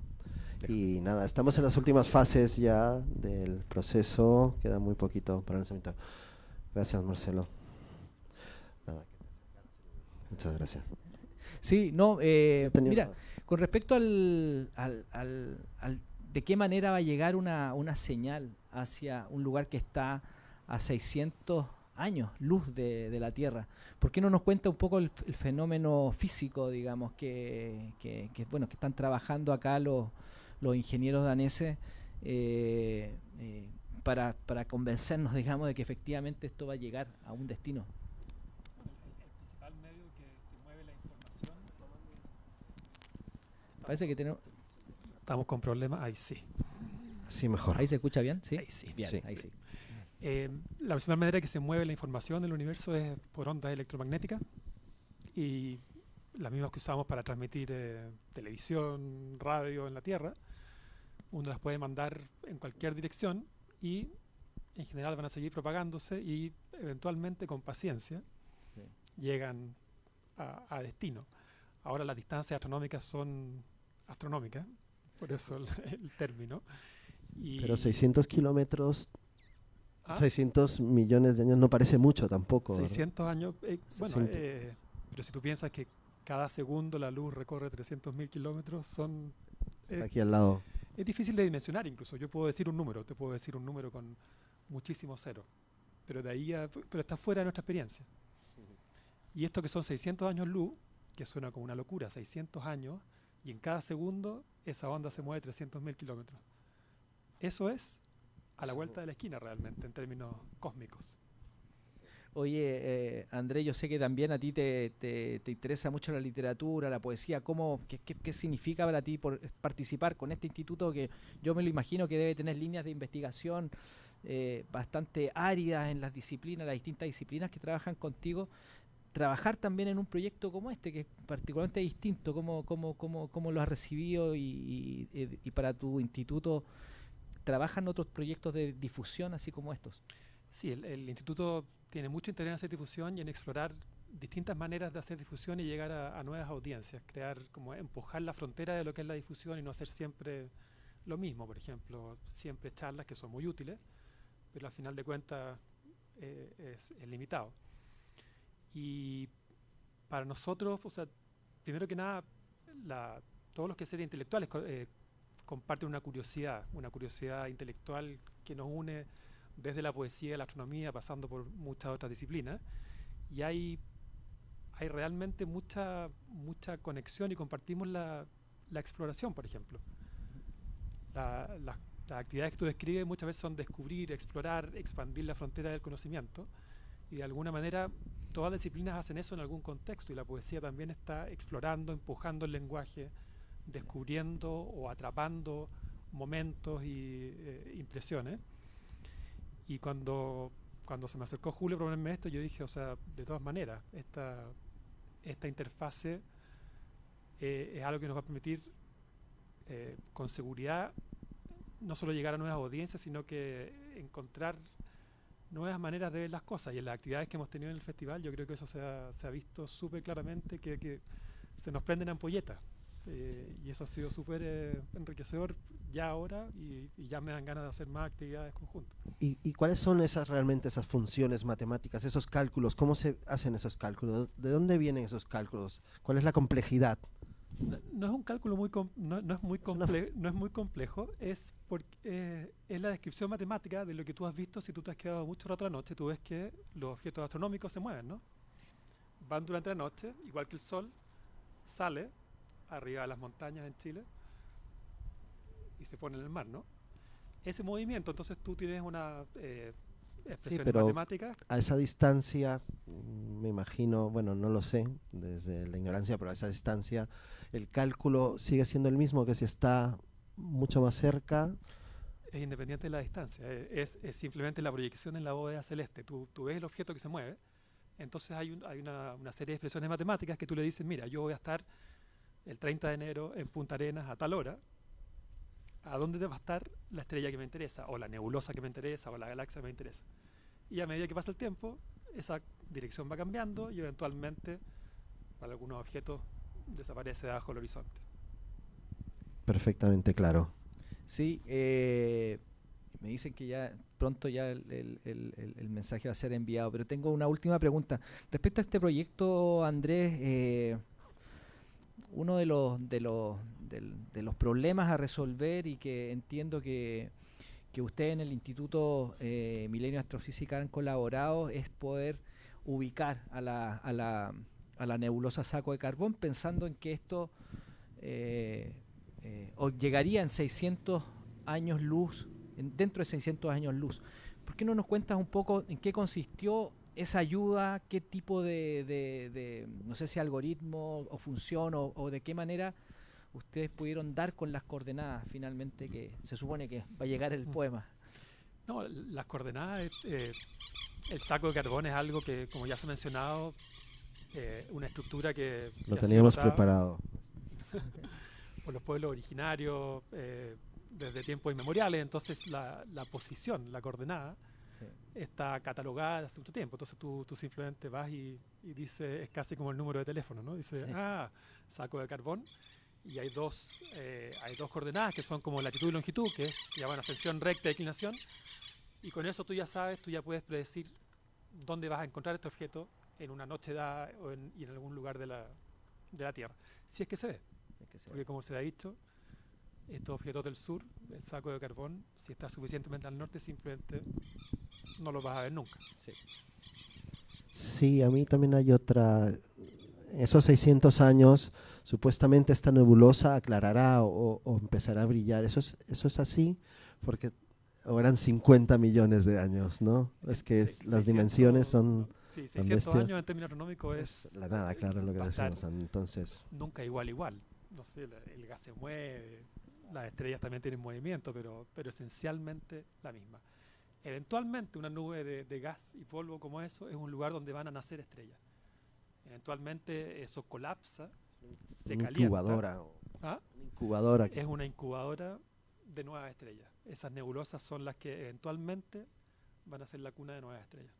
Y nada, estamos en las últimas fases ya del proceso, queda muy poquito para el lanzamiento. Gracias, Marcelo. Nada. Muchas gracias. Sí, no, mira, con respecto al de qué manera va a llegar una señal hacia un lugar que está a 600 años luz de la Tierra, ¿por qué no nos cuenta un poco el fenómeno físico, digamos, que están trabajando acá los ingenieros daneses para convencernos, digamos, de que efectivamente esto va a llegar a un destino? Parece que tenemos... Estamos con problemas, ahí sí. Sí, mejor. ¿Ahí se escucha bien? Sí. Ahí sí. Bien, Sí. ahí sí. La principal manera que se mueve la información del universo es por ondas electromagnéticas y las mismas que usamos para transmitir televisión, radio en la Tierra. Uno las puede mandar en cualquier dirección y en general van a seguir propagándose y eventualmente con paciencia llegan a destino. Ahora las distancias astronómicas son astronómicas, por eso el término. Pero 600 kilómetros, ¿Ah? 600 millones de años no parece mucho tampoco. 600 años, bueno, 600. pero si tú piensas que cada segundo la luz recorre 300.000 kilómetros, son... Está aquí al lado. Es difícil de dimensionar incluso. Yo puedo decir un número, te puedo decir un número con muchísimos ceros, pero de ahí pero está fuera de nuestra experiencia. Y esto que son 600 años luz, que suena como una locura, 600 años, y en cada segundo esa onda se mueve 300.000 kilómetros. Eso es a la vuelta de la esquina realmente, en términos cósmicos. Oye, Andrés, yo sé que también a ti te interesa mucho la literatura, la poesía. ¿Qué significa para ti por participar con este instituto que yo me lo imagino que debe tener líneas de investigación bastante áridas en las disciplinas, las distintas disciplinas que trabajan contigo? Trabajar también en un proyecto como este, que es particularmente distinto, ¿cómo lo has recibido y para tu instituto trabajan otros proyectos de difusión así como estos? Sí, el instituto tiene mucho interés en hacer difusión y en explorar distintas maneras de hacer difusión y llegar a nuevas audiencias, empujar la frontera de lo que es la difusión y no hacer siempre lo mismo. Por ejemplo, siempre charlas que son muy útiles, pero al final de cuentas es limitado. Y para nosotros, o sea, primero que nada, todos los quehaceres intelectuales comparten una curiosidad intelectual que nos une desde la poesía y la astronomía, pasando por muchas otras disciplinas, y hay realmente mucha conexión y compartimos la exploración, por ejemplo. Las actividades que tú describes muchas veces son descubrir, explorar, expandir la frontera del conocimiento, y de alguna manera todas las disciplinas hacen eso en algún contexto, y la poesía también está explorando, empujando el lenguaje, descubriendo o atrapando momentos y impresiones. Y cuando se me acercó Julio a proponerme esto, yo dije, o sea, de todas maneras, esta interfase es algo que nos va a permitir con seguridad no solo llegar a nuevas audiencias, sino que encontrar nuevas maneras de ver las cosas. Y en las actividades que hemos tenido en el festival, yo creo que eso se ha visto súper claramente, que se nos prenden ampolletas. Y eso ha sido súper enriquecedor ya ahora, y ya me dan ganas de hacer más actividades conjuntas. ¿Y cuáles son realmente esas funciones matemáticas, esos cálculos? ¿Cómo se hacen esos cálculos? ¿De dónde vienen esos cálculos? ¿Cuál es la complejidad? No es un cálculo no es muy complejo, es la descripción matemática de lo que tú has visto. Si tú te has quedado mucho rato la noche, tú ves que los objetos astronómicos se mueven, ¿no? Van durante la noche, igual que el Sol, sale arriba de las montañas en Chile y se pone en el mar, ¿no? Ese movimiento, entonces tú tienes una expresión matemática. A esa distancia, me imagino, bueno, no lo sé desde la ignorancia, pero a esa distancia el cálculo sigue siendo el mismo que si está mucho más cerca. Es independiente de la distancia, es simplemente la proyección en la bóveda celeste. Tú ves el objeto que se mueve, entonces hay una serie de expresiones matemáticas que tú le dices, mira, yo voy a estar el 30 de enero en Punta Arenas a tal hora. ¿A dónde va a estar la estrella que me interesa, o la nebulosa que me interesa, o la galaxia que me interesa? Y a medida que pasa el tiempo, esa dirección va cambiando y eventualmente, para algunos objetos, desaparece debajo del horizonte. Perfectamente claro. Sí, me dicen que ya pronto ya el mensaje va a ser enviado, pero tengo una última pregunta. Respecto a este proyecto, Andrés, uno de los problemas a resolver, y que entiendo que ustedes en el Instituto Milenio Astrofísica han colaborado, es poder ubicar a la nebulosa Saco de Carbón, pensando en que esto llegaría en 600 años luz, dentro de 600 años luz. ¿Por qué no nos cuentas un poco en qué consistió esa ayuda, qué tipo de no sé si algoritmo o función, o de qué manera ustedes pudieron dar con las coordenadas finalmente que se supone que va a llegar el poema? No, las coordenadas, el saco de carbón es algo que, como ya se ha mencionado, una estructura que lo que teníamos ha sido preparado por los pueblos originarios desde tiempos inmemoriales. Entonces la posición, la coordenada, está catalogada desde mucho tiempo. Entonces tú simplemente vas y dices, es casi como el número de teléfono, ¿no? Dice, saco de carbón. Y hay dos coordenadas que son como latitud y longitud, que se llaman ascensión recta y declinación. Y con eso tú ya sabes, tú ya puedes predecir dónde vas a encontrar este objeto en una noche dada y en algún lugar de la Tierra. Si es que se ve. Porque como se ha dicho, estos objetos del sur, el saco de carbón, si está suficientemente al norte, simplemente no lo vas a ver nunca. Sí, a mí también hay otra. Esos 600 años, supuestamente esta nebulosa aclarará o empezará a brillar. ¿Eso es así? Porque eran 50 millones de años, ¿no? Es que las dimensiones son... Sí, 600 años en términos astronómicos es la nada, claro, es lo que decimos. Entonces, nunca igual. No sé, el gas se mueve, las estrellas también tienen movimiento, pero esencialmente la misma. Eventualmente una nube de gas y polvo como eso es un lugar donde van a nacer estrellas. Eventualmente eso colapsa, se calienta. Incubadora. ¿Ah? Incubadora. Es una incubadora de nuevas estrellas. Esas nebulosas son las que eventualmente van a ser la cuna de nuevas estrellas.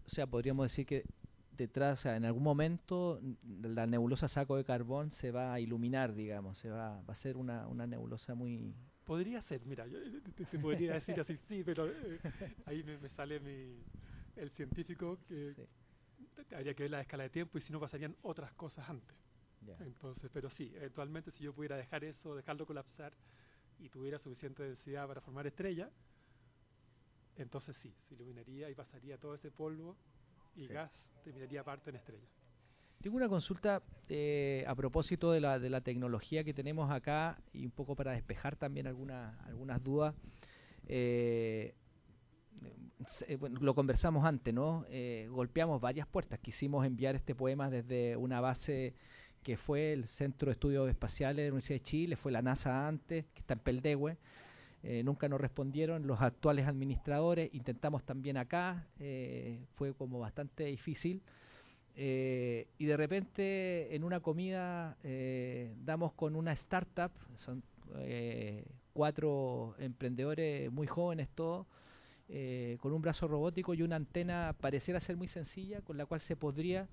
O sea, podríamos decir que detrás, o sea, en algún momento la nebulosa saco de carbón se va a iluminar, digamos, va a ser una nebulosa muy... Podría ser, mira, yo te podría decir así, sí, pero ahí me sale el científico que habría que ver la escala de tiempo y si no pasarían otras cosas antes. Entonces, pero sí, eventualmente si yo pudiera dejarlo colapsar y tuviera suficiente densidad para formar estrella, entonces sí, se iluminaría y pasaría todo ese polvo y gas terminaría parte en estrella. Tengo una consulta a propósito de la tecnología que tenemos acá y un poco para despejar también algunas dudas. Bueno, lo conversamos antes, ¿no? Golpeamos varias puertas. Quisimos enviar este poema desde una base que fue el Centro de Estudios Espaciales de la Universidad de Chile, fue la NASA antes, que está en Peldehue. Nunca nos respondieron los actuales administradores, intentamos también acá, fue como bastante difícil. Y de repente en una comida damos con una startup, son 4 emprendedores muy jóvenes todos, con un brazo robótico y una antena pareciera ser muy sencilla, con la cual se podría,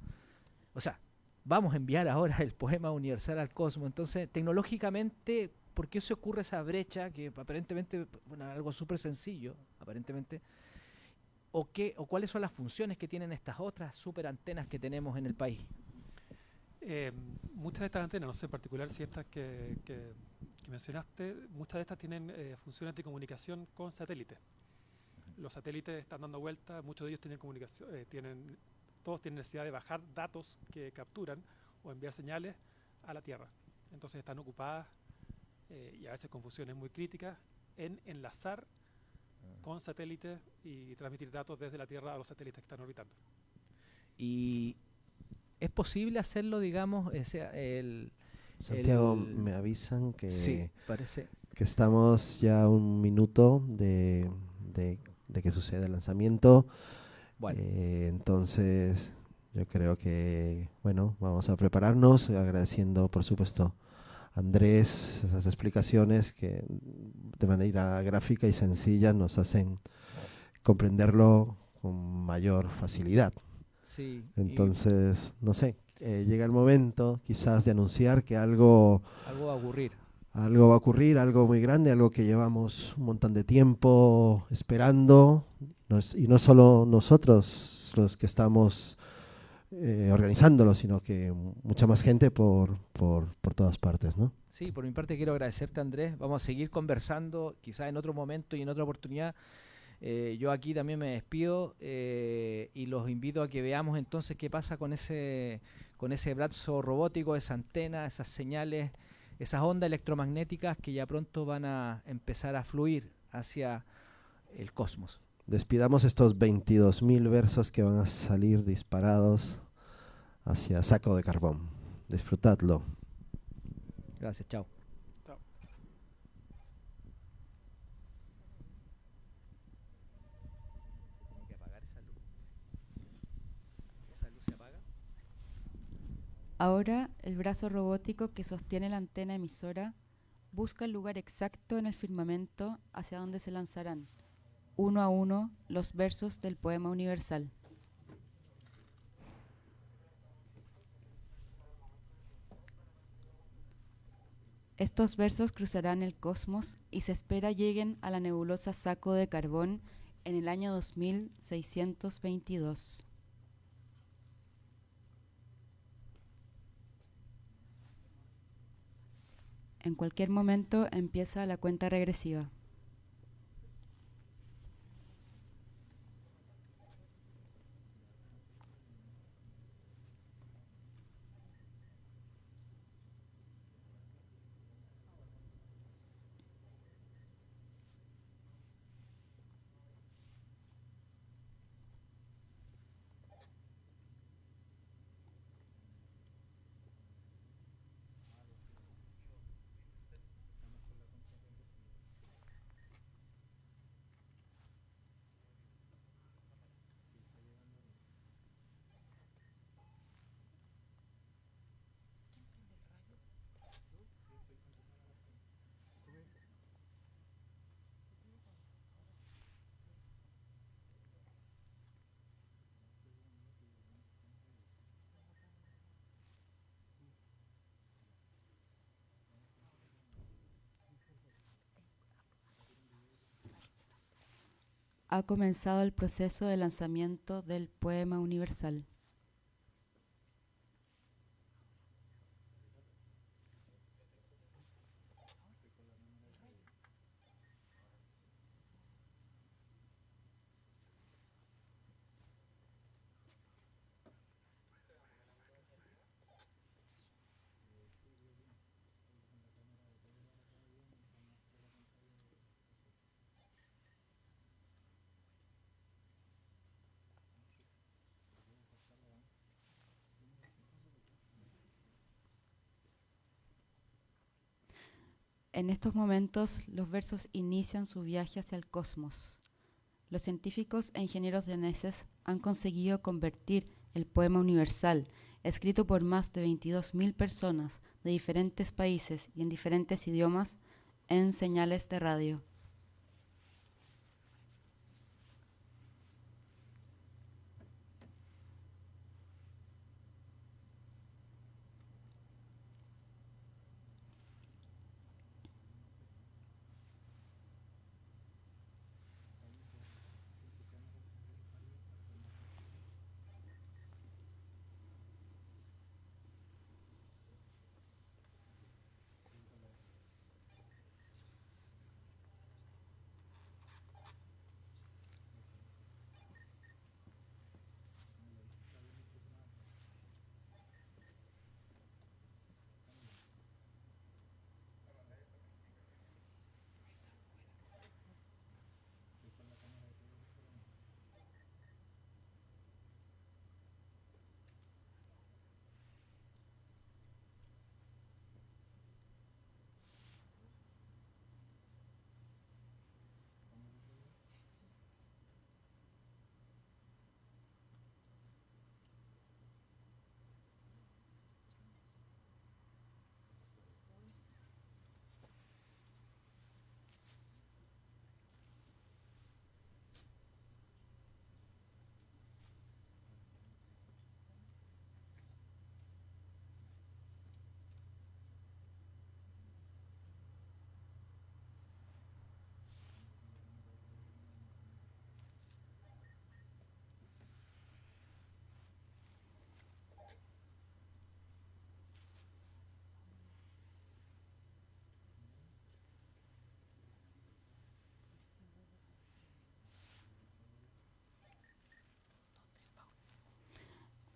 o sea, vamos a enviar ahora el poema universal al cosmos. Entonces, tecnológicamente, ¿por qué se ocurre esa brecha que aparentemente, bueno, algo súper sencillo, aparentemente, o cuáles son las funciones que tienen estas otras super antenas que tenemos en el país? Muchas de estas antenas, no sé en particular si estas que mencionaste, muchas de estas tienen funciones de comunicación con satélites. Los satélites están dando vueltas, muchos de ellos tienen comunicación, todos tienen necesidad de bajar datos que capturan o enviar señales a la Tierra. Entonces están ocupadas y a veces con funciones muy críticas en enlazar con satélites y transmitir datos desde la Tierra a los satélites que están orbitando. ¿Y es posible hacerlo, digamos, Santiago, me avisan que, sí, parece que estamos ya a un minuto de que suceda el lanzamiento? Bueno. Entonces yo creo que, bueno, vamos a prepararnos, agradeciendo por supuesto a Andrés esas explicaciones que de manera gráfica y sencilla nos hacen comprenderlo con mayor facilidad. Sí, entonces, no sé, llega el momento quizás de anunciar que algo va a ocurrir. Algo va a ocurrir, algo muy grande, algo que llevamos un montón de tiempo esperando, y no solo nosotros los que estamos organizándolo, sino que mucha más gente por todas partes, ¿no? Sí, por mi parte quiero agradecerte, Andrés. Vamos a seguir conversando, quizás en otro momento y en otra oportunidad. Yo aquí también me despido y los invito a que veamos entonces qué pasa con ese brazo robótico, esa antena, esas señales, esas ondas electromagnéticas que ya pronto van a empezar a fluir hacia el cosmos. Despidamos estos 22.000 versos que van a salir disparados hacia saco de carbón. Disfrutadlo. Gracias, chao. Chao. ¿Se tiene que apagar esa luz? ¿Esa luz se apaga? Ahora, el brazo robótico que sostiene la antena emisora busca el lugar exacto en el firmamento hacia donde se lanzarán, uno a uno, los versos del poema universal. Estos versos cruzarán el cosmos y se espera lleguen a la nebulosa Saco de Carbón en el año 2622. En cualquier momento empieza la cuenta regresiva. Ha comenzado el proceso de lanzamiento del poema universal. En estos momentos, los versos inician su viaje hacia el cosmos. Los científicos e ingenieros daneses han conseguido convertir el poema universal, escrito por más de 22.000 personas de diferentes países y en diferentes idiomas, en señales de radio.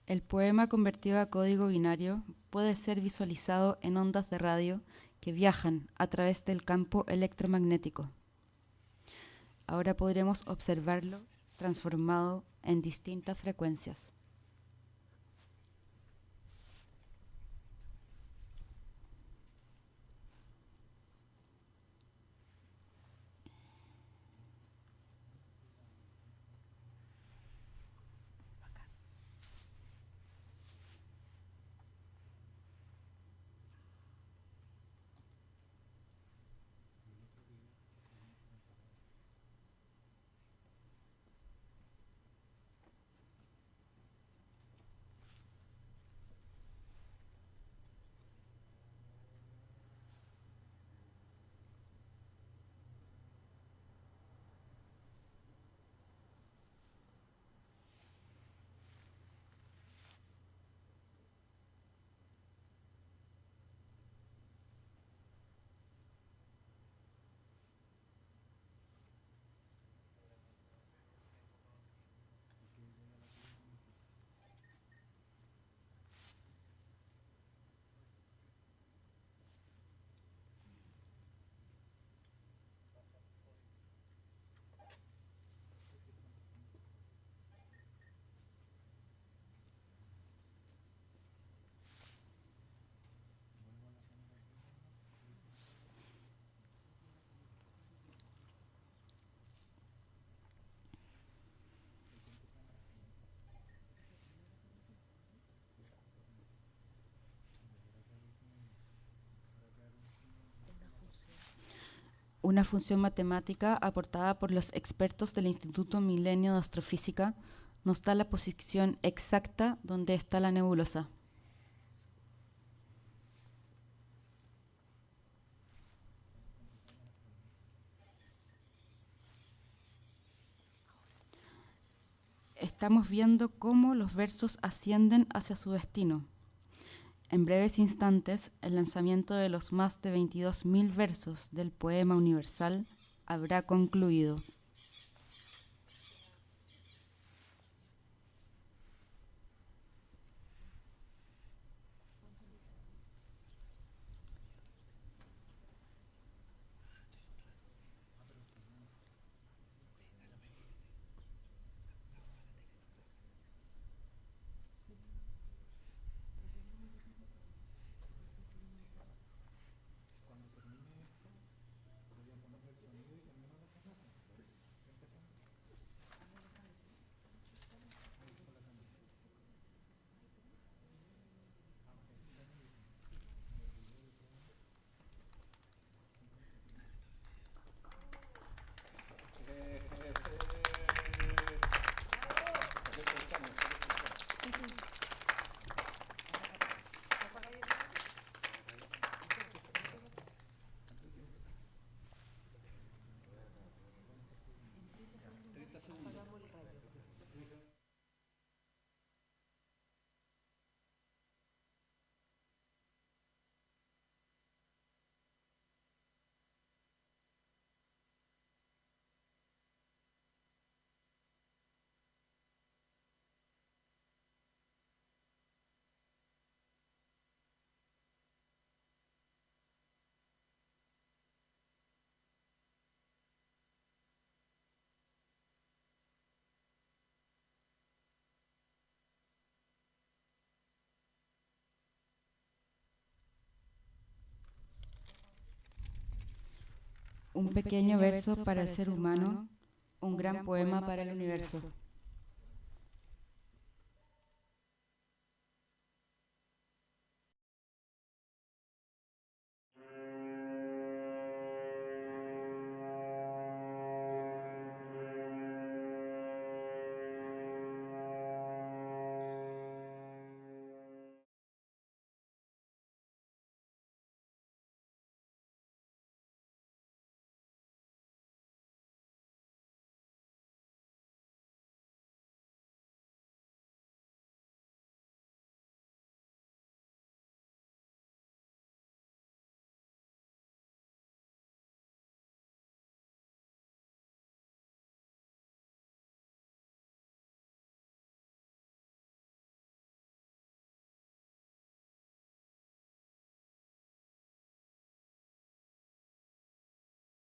El poema convertido a código binario puede ser visualizado en ondas de radio que viajan a través del campo electromagnético. Ahora podremos observarlo transformado en distintas frecuencias. una función matemática aportada por los expertos del Instituto Milenio de Astrofísica nos da la posición exacta donde está la nebulosa. Estamos viendo cómo los versos ascienden hacia su destino. En breves instantes, el lanzamiento de los más de 22.000 versos del poema universal habrá concluido. Un pequeño verso para el ser humano, un gran poema para el universo.